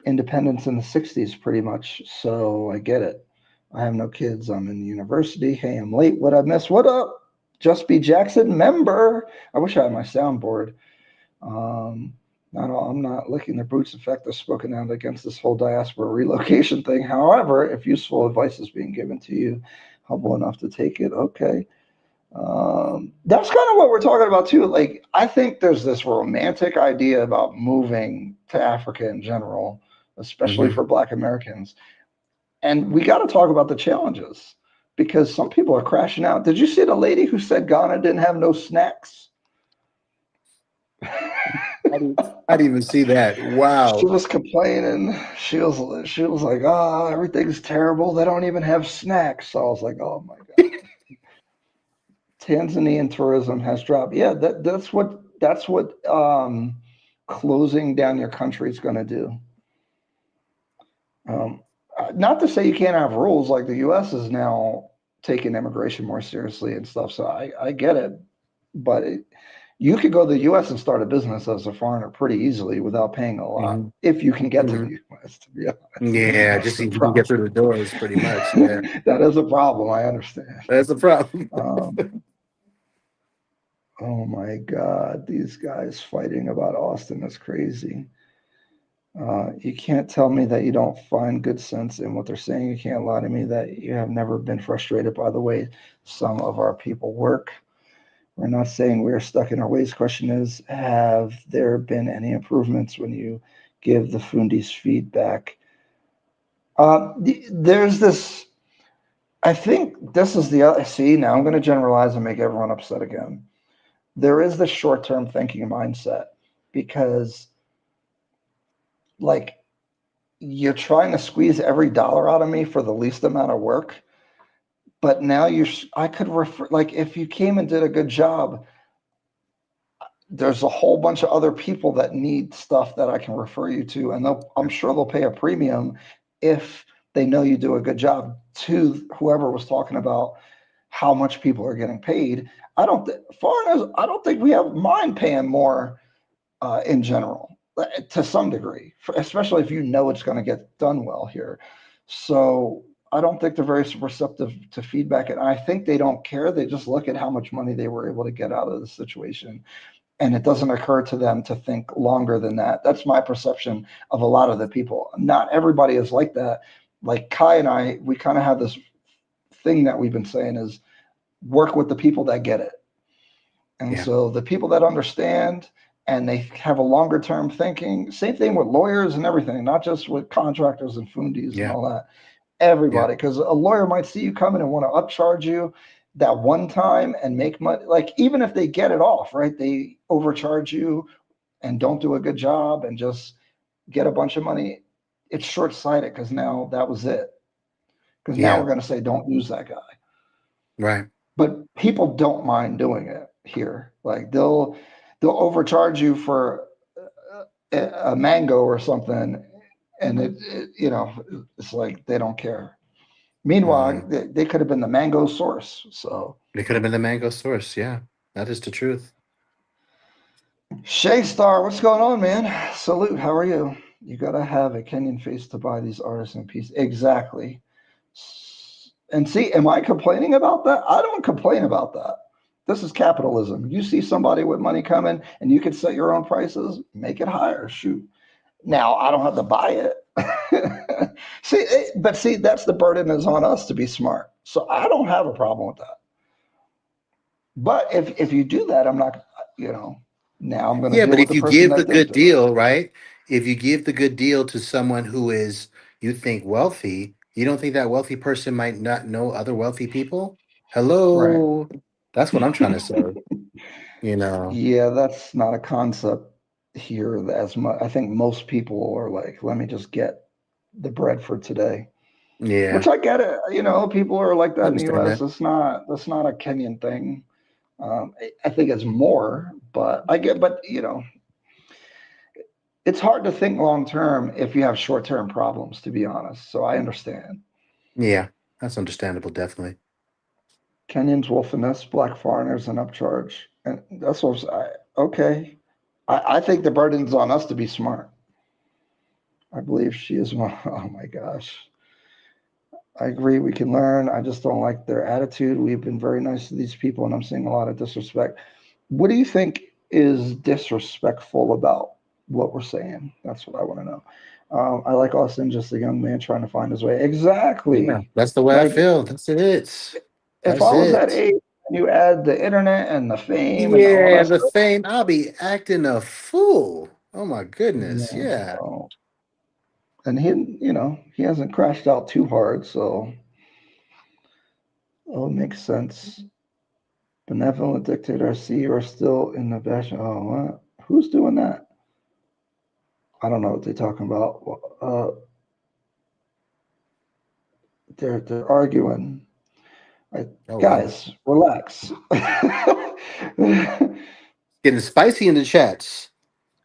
independence in the 60s, pretty much. So I get it. I have no kids. I'm in university. Hey, I'm late. What I miss? What up? Just be Jackson member. I wish I had my soundboard. Um, I'm not licking their boots. In fact, I've spoken out against this whole diaspora relocation thing. However, if useful advice is being given to you, humble enough to take it, okay. That's kind of what we're talking about too. Like, I think there's this romantic idea about moving to Africa in general, especially Hmm. for Black Americans. And we got to talk about the challenges because some people are crashing out. Did you see the lady who said Ghana didn't have no snacks? I didn't even see that. She Wow. was complaining. She was like, "Ah, everything's terrible. They don't even have snacks." So I was like, "Oh my God." Tanzanian tourism has dropped. Yeah, that's what closing down your country is going to do. Um, Not to say you can't have rules, like the U.S. is now taking immigration more seriously and stuff. So I get it, but you could go to the U.S. and start a business as a foreigner pretty easily without paying a lot Hmm. if you can get to Hmm. the U.S. To be honest, Yeah, that's just the if you can get through the problem. doors, pretty much. Yeah, That is a problem. I understand. that's the problem. Um, oh my God, these guys fighting about Austin is crazy. You can't tell me that you don't find good sense in what they're saying. You can't lie to me that you have never been frustrated by the way some of our people work. We're not saying we're stuck in our ways. Question is, have there been any improvements when you give the fundis feedback? There's this, I think this is the other, see, now I'm going to generalize and make everyone upset again. There is the short term thinking mindset because, like, you're trying to squeeze every dollar out of me for the least amount of work. But now I could refer, like, if you came and did a good job, there's a whole bunch of other people that need stuff that I can refer you to, and I'm sure they'll pay a premium if they know you do a good job to whoever was talking about how much people are getting paid. Foreigners, I don't think we have mind paying more in general, to some degree, especially if you know it's going to get done well here. So I don't think they're very receptive to feedback, and I think they don't care. They just look at how much money they were able to get out of the situation, and it doesn't occur to them to think longer than that. That's my perception of a lot of the people. Not everybody is like that. Like Kai and I, we kind of have this thing that we've been saying is work with the people that get it. And Yeah, so the people that understand and they have a longer term thinking, same thing with lawyers and everything, not just with contractors and fundis and yeah, all that. yeah, Everybody, because a lawyer might see you coming and want to upcharge you that one time and make money. Like, even if they get it off, right? They overcharge you and don't do a good job and just get a bunch of money. It's short sighted because now that was it. Because now yeah. we're going to say, don't use that guy. Right. But people don't mind doing it here. Like, they'll overcharge you for a mango or something, and it's like they don't care. Meanwhile, Hmm. they could have been the mango source. So, It could have been the mango source. Yeah, that is the truth. Shay Star, what's going on, man? Salute. How are you? You gotta have a Kenyan face to buy these artisan pieces. Exactly. And see, am I complaining about that? I don't complain about that. This is capitalism. You see somebody with money coming and you can set your own prices, make it higher. Shoot. Now I don't have to buy it. But see, that's the burden is on us to be smart. So I don't have a problem with that. But if you do that, I'm not, you know, now I'm going to Yeah, deal but with if the you person give the that didn't good do it. deal, right? If you give the good deal to someone who is, you think, wealthy, you don't think that wealthy person might not know other wealthy people? Right. Hello. That's what I'm trying to say. You know. Yeah, that's not a concept here as much. I think most people are like, let me just get the bread for today, which Yeah, I get it. People are like I that in the understand US. that. That's not a Kenyan thing. I think it's more, but it's hard to think long term if you have short term problems, to be honest. So I understand. Yeah, that's understandable, definitely. Kenyans will finesse black foreigners and upcharge. And that's what okay. I think the burden's on us to be smart. I believe she is one. Oh my gosh. I agree. We can learn. I just don't like their attitude. We've been very nice to these people, and I'm seeing a lot of disrespect. What do you think is disrespectful about? what we're saying. That's what I want to know. I like Austin, just a young man trying to find his way. Yeah, Exactly. that's the way I Like feel. That's it. if That's I was that it. age and you add the internet and the fame and all Yeah, that the stuff, fame. I'll be acting a fool. Oh my goodness. yeah. Yeah. So, and he hasn't crashed out too hard, so it makes sense. Benevolent dictator, I see you are still in the bash. Oh, what? Who's doing that? I don't know what they're talking about. They're arguing. Right. Oh wow. Guys, relax. Getting spicy in the chats.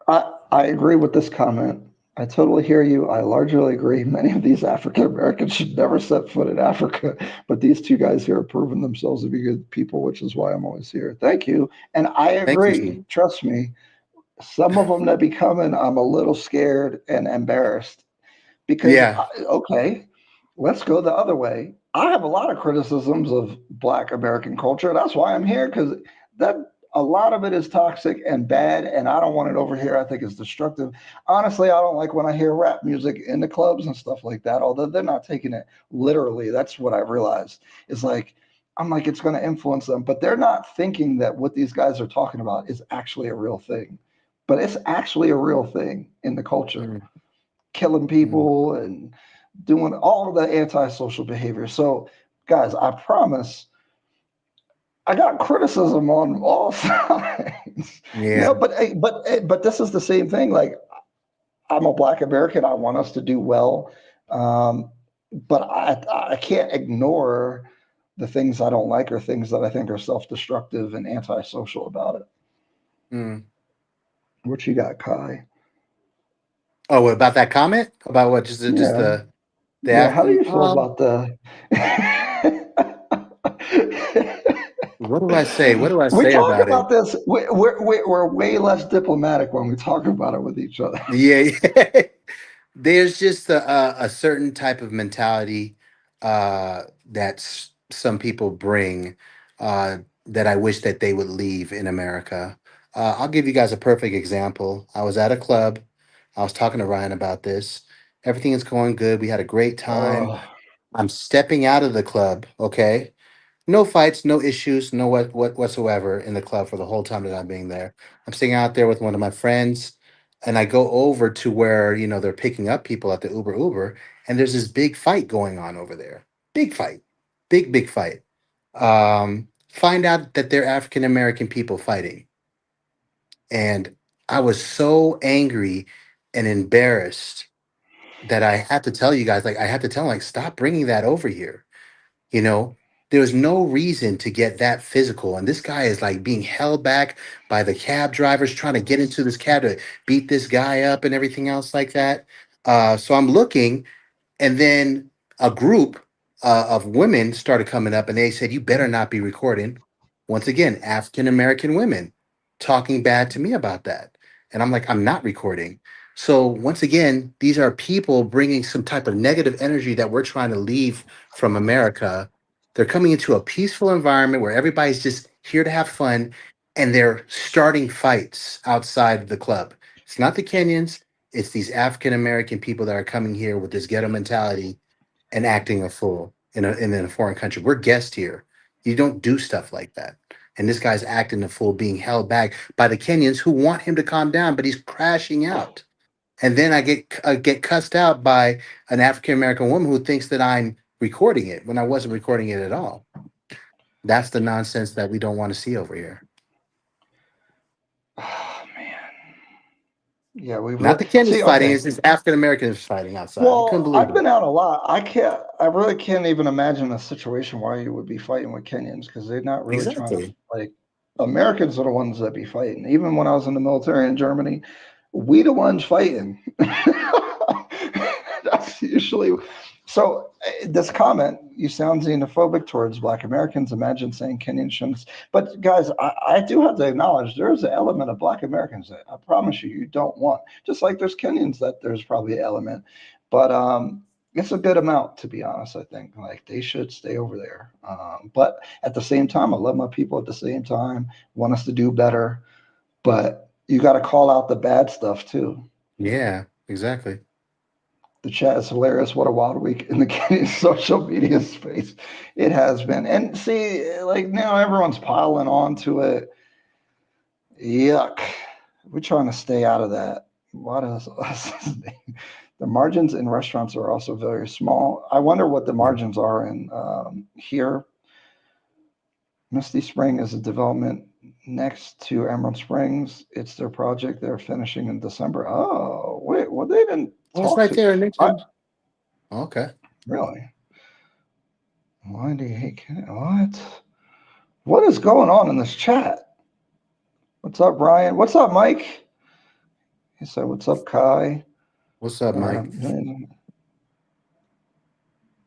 I agree with this comment. I totally hear you. I largely agree. Many of these African Americans should never set foot in Africa, but these two guys here have proven themselves to be good people, which is why I'm always here. Thank you. And I Thank you, Steve. agree. Trust me. Some of them that be coming, I'm a little scared and embarrassed because, Yeah. okay, let's go the other way. I have a lot of criticisms of Black American culture. That's why I'm here, because that a lot of it is toxic and bad, and I don't want it over here. I think it's destructive. Honestly, I don't like when I hear rap music in the clubs and stuff like that, although they're not taking it literally. That's what I realized. It's like, I'm like, it's going to influence them, but they're not thinking that what these guys are talking about is actually a real thing. But it's actually a real thing in the culture, Mm, killing mm. people and doing all the antisocial behavior. So, guys, I promise I got criticism on all sides. Yeah. But this is the same thing. Like I'm a Black American. I want us to do well, um, but I can't ignore the things I don't like or things that I think are self-destructive and antisocial about it. Mm. What you got, Kai? Oh, what about that comment? About what? Just Yeah, the yeah. How do African. you feel about the? What do I say? What do I We say talk about it? about this. We're way less diplomatic when we talk about it with each other. Yeah. There's just a certain type of mentality that some people bring that I wish that they would leave in America. I'll give you guys a perfect example. I was at a club. I was talking to Ryan about this. Everything is going good. We had a great time. Oh, I'm stepping out of the club. Okay. No fights, no issues, no what whatsoever in the club for the whole time that I'm being there. I'm sitting out there with one of my friends, and I go over to where they're picking up people at the Uber, and there's this big fight going on over there. Big fight, big fight. Find out that they're African American people fighting, and I was so angry and embarrassed that I had to tell you guys, like I had to tell them, like, stop bringing that over here. You know, there's no reason to get that physical. And this guy is like being held back by the cab drivers trying to get into this cab to beat this guy up and everything else like that. So I'm looking, and then a group of women started coming up and they said, "You better not be recording." Once again, African American women talking bad to me about that. And I'm like, I'm not recording. So once again, these are people bringing some type of negative energy that we're trying to leave from America. They're coming into a peaceful environment where everybody's just here to have fun, and they're starting fights outside the club. It's not the Kenyans, it's these African American people that are coming here with this ghetto mentality and acting a fool in a foreign country. We're guests here. You don't do stuff like that. And this guy's acting a fool, being held back by the Kenyans who want him to calm down, but he's crashing out. And then I get cussed out by an African American woman who thinks that I'm recording it when I wasn't recording it at all. That's the nonsense that we don't want to see over here. oh man. Yeah, we Not really the Kenyans see. fighting; Okay. it's just African Americans fighting outside. I couldn't Well, believe I've it. been out a lot. I really can't even imagine a situation where you would be fighting with Kenyans because they're not really trying to Exactly. like. Americans are the ones that be fighting. Even when I was in the military in Germany, we the ones fighting. That's usually so. This comment, you sound xenophobic towards Black Americans. Imagine saying Kenyans shouldn't. But guys, I do have to acknowledge there is an element of Black Americans that I promise you don't want. Just like there's Kenyans that there's probably an element, but it's a good amount to be honest. I think like they should stay over there. But at the same time, I love my people. At the same time, want us to do better. But You got to call out the bad stuff too. Yeah, exactly. The chat is hilarious. What a wild week in the Kenyan social media space. It has been. And see, like now everyone's piling on to it. Yuck. We're trying to stay out of that. What is his name? The margins in restaurants are also very small. I wonder what the Yeah. margins are in here. Misty Spring is a development next to Emerald Springs. It's their project. They're finishing in December. Oh, wait. Well, they didn't Oh, it's talk right to. there, I Nixon. Okay. really. Why do you hate Kenny? What? What is going on in this chat? What's up, Ryan? What's up, Mike? He said, "What's up, Kai?" What's up, Mike?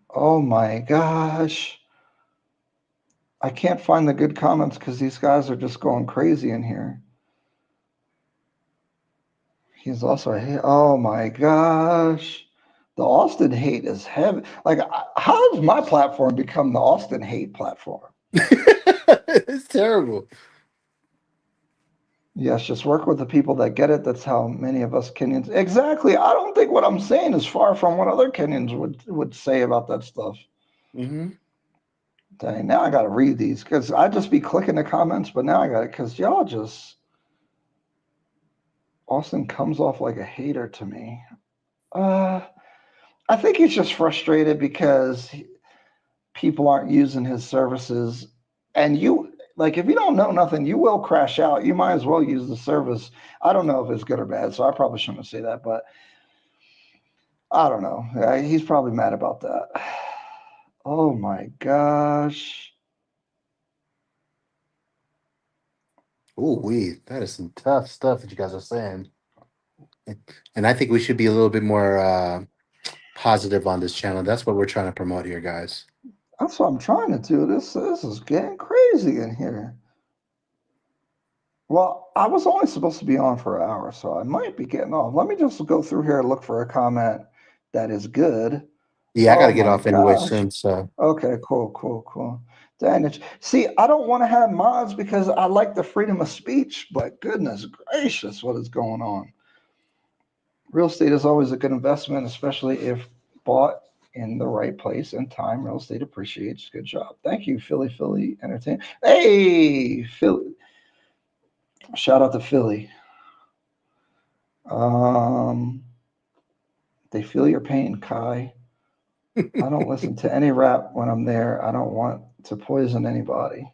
Oh my gosh. I can't find the good comments because these guys are just going crazy in here. He's also a hate. Oh my gosh. The Austin hate is heavy. Like, how has my platform become the Austin hate platform? It's terrible. Yes, just work with the people that get it. That's how many of us Kenyans. Exactly. I don't think what I'm saying is far from what other Kenyans would say about that stuff. Mm-hmm. Dang, now I got to read these because I just be clicking the comments, but now I got it because y'all just. Austin comes off like a hater to me. I think he's just frustrated because people aren't using his services. And you, like, if you don't know nothing, you will crash out. You might as well use the service. I don't know if it's good or bad, so I probably shouldn't say that, but I don't know. He's probably mad about that. Oh my gosh. Ooh, that is some tough stuff that you guys are saying. And I think we should be a little bit more positive on this channel. That's what we're trying to promote here, guys. That's what I'm trying to do. This is getting crazy in here. Well, I was only supposed to be on for an hour, so I might be getting off. Let me just go through here and look for a comment that is good. Yeah, I got Oh to get my off anyway gosh. soon. So, Okay, cool. Dang it. See, I don't want to have mods because I like the freedom of speech, but goodness gracious, what is going on? Real estate is always a good investment, especially if bought in the right place and time. Real estate appreciates. Good job. Thank you, Philly Entertainment. Hey, Philly. Shout out to Philly. Um, they feel your pain, Kai. I don't listen to any rap when I'm there. I don't want to poison anybody.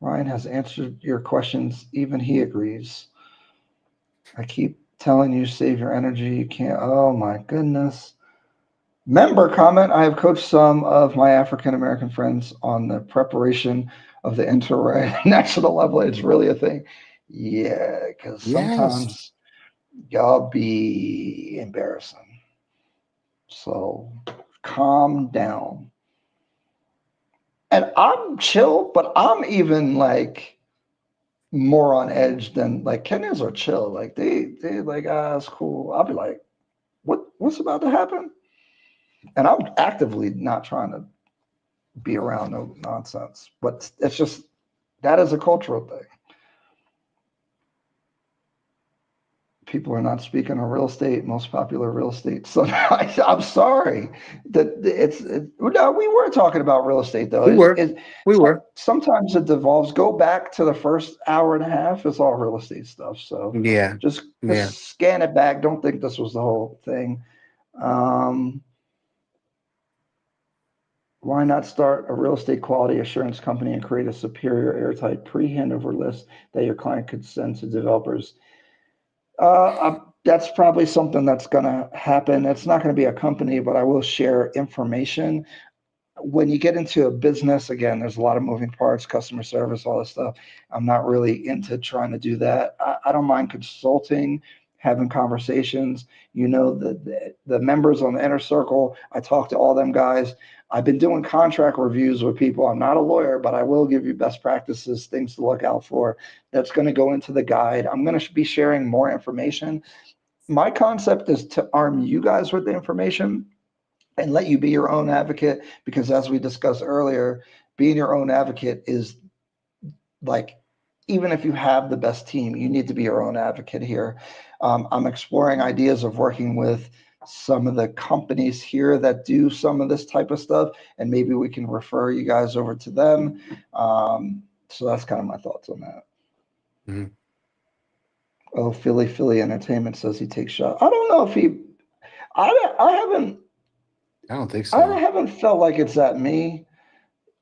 Ryan has answered your questions. Even he agrees. I keep telling you, save your energy. You can't. Oh my goodness. Member comment. I have coached some of my African American friends on the preparation of the international level. It's really a thing. Yeah, because yes. sometimes y'all be embarrassing. So calm down. And I'm chill, but I'm even like more on edge than like Kenyans are chill. Like they like, it's cool. I'll be like, what's about to happen? And I'm actively not trying to be around no nonsense. But it's just that is a cultural thing. People are not speaking on real estate, most popular real estate. So I'm sorry that no, we were talking about real estate though. We were. We were. Sometimes it devolves. Go back to the first hour and a half. It's all real estate stuff. So Yeah. just Yeah. scan it back. Don't think this was the whole thing. Um, why not start a real estate quality assurance company and create a superior airtight pre-handover list that your client could send to developers? That's probably something that's going to happen. It's not going to be a company, but I will share information. When you get into a business, again, there's a lot of moving parts, customer service, all this stuff. I'm not really into trying to do that. I don't mind consulting, having conversations. You know, the members on the inner circle, I talk to all them guys. I've been doing contract reviews with people. I'm not a lawyer, but I will give you best practices, things to look out for. That's going to go into the guide. I'm going to be sharing more information. My concept is to arm you guys with the information and let you be your own advocate, because as we discussed earlier, being your own advocate is like even if you have the best team, you need to be your own advocate here. I'm exploring ideas of working with some of the companies here that do some of this type of stuff, and maybe we can refer you guys over to them. So that's kind of my thoughts on that. Mhm. Oh, Philly Entertainment says he takes shots. I don't know if he. I haven't. I don't think I so. haven't felt like it's at me.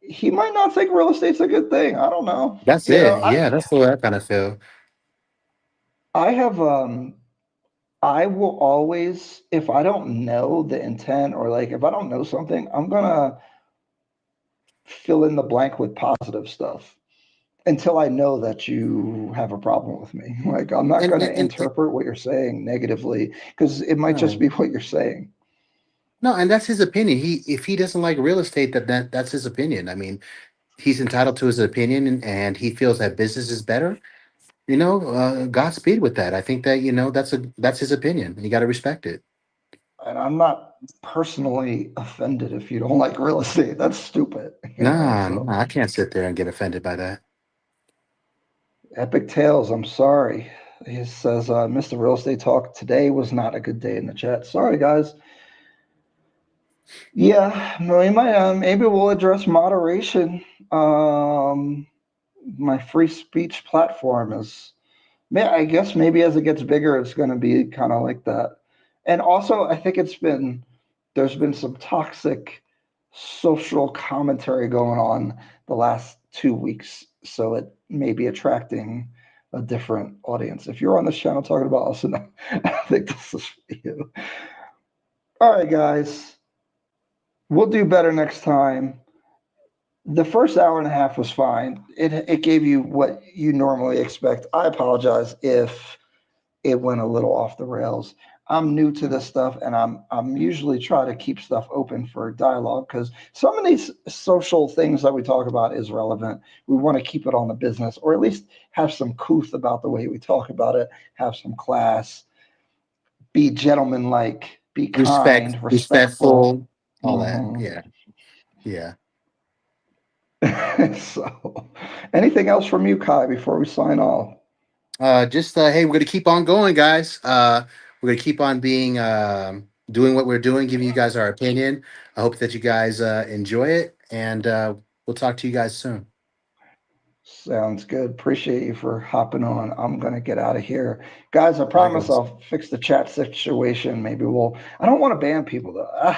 He might not think real estate's a good thing. I don't know. That's You know, it. Yeah, that's the way I kind of feel. I have I will always, if I don't know the intent or like if I don't know something, I'm gonna fill in the blank with positive stuff until I know that you have a problem with me. Like I'm not And gonna and interpret what you're saying negatively because it might just no, be what you're saying. no, and that's his opinion. He if he doesn't like real estate, that's his opinion. I mean, he's entitled to his opinion, and he feels that business is better. Godspeed with that. I think that that's his opinion. You got to respect it. And I'm not personally offended if you don't like real estate. That's stupid, you know. Nah, So nah, I can't sit there and get offended by that. Epic Tales, I'm sorry. He says, Mr. Real Estate Talk, today was not a good day in the chat. Sorry, guys. Yeah, no, we might, maybe we'll address moderation. Um, my free speech platform is, I guess maybe as it gets bigger, it's going to be kind of like that. And also, I think there's been some toxic social commentary going on the last 2 weeks. So it may be attracting a different audience. If you're on this channel talking about us, I think this is for you. All right, guys, we'll do better next time. The first hour and a half was fine. It gave you what you normally expect. I apologize if it went a little off the rails. I'm new to this stuff, and I'm usually try to keep stuff open for dialogue because some of these social things that we talk about is relevant. We want to keep it on the business, or at least have some couth about the way we talk about it. Have some class, be gentlemanlike, be kind, respectful. Respectful, all that. Mhm. Yeah, yeah. So, anything else from you, Kai, before we sign off? Just hey, we're gonna keep on going, guys. We're gonna keep on being doing what we're doing, giving you guys our opinion. I hope that you guys enjoy it, and we'll talk to you guys soon. Sounds good. Appreciate you for hopping on. I'm gonna get out of here. Guys, I All right, promise guys. I'll fix the chat situation. Maybe I don't want to ban people though.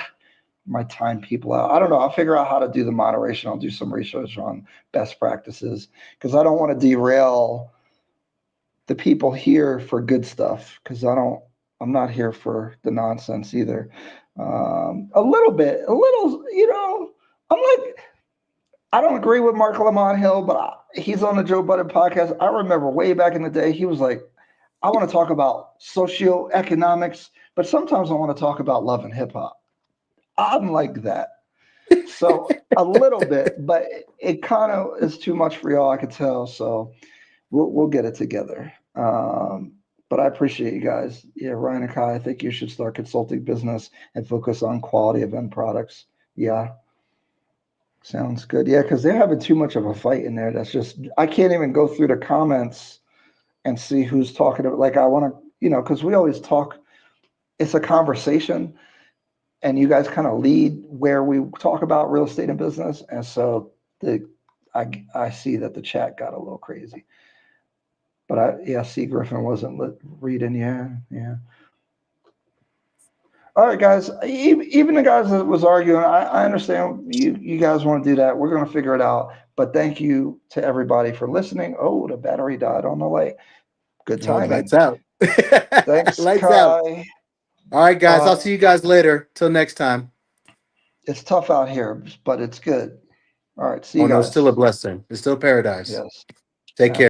My time people out. I don't know. I'll figure out how to do the moderation. I'll do some research on best practices because I don't want to derail the people here for good stuff because I'm not here for the nonsense either. A little bit, a little, I'm like, I don't agree with Mark Lamont Hill, but he's on the Joe Budden podcast. I remember way back in the day, he was like, I want to talk about socioeconomics, but sometimes I want to talk about love and hip hop. I'm like that. So a little bit, but it kind of is too much for y'all, I could tell. So we'll get it together. But I appreciate you guys. Yeah, Ryan and Kai, I think you should start consulting business and focus on quality of end products. Yeah, sounds good. Yeah, because they're having too much of a fight in there. That's just I can't even go through the comments and see who's talking about. Like I want to, because we always talk. It's a conversation, and you guys kind of lead where we talk about real estate and business, and so I see that the chat got a little crazy. But yeah, C. Griffin wasn't reading. Yeah, yeah. All right, guys. Even the guys that was arguing, I understand you guys want to do that. We're going to figure it out. But thank you to everybody for listening. Oh, the battery died on the way. Good Oh, lights timing. out. Thanks, Lights out. Kai. All right, guys. Uh, I'll see you guys later. Till next time. it's tough out here, but it's good. All right. See Oh you no, it's still a guys. blessing. It's still paradise. Yes. Take care.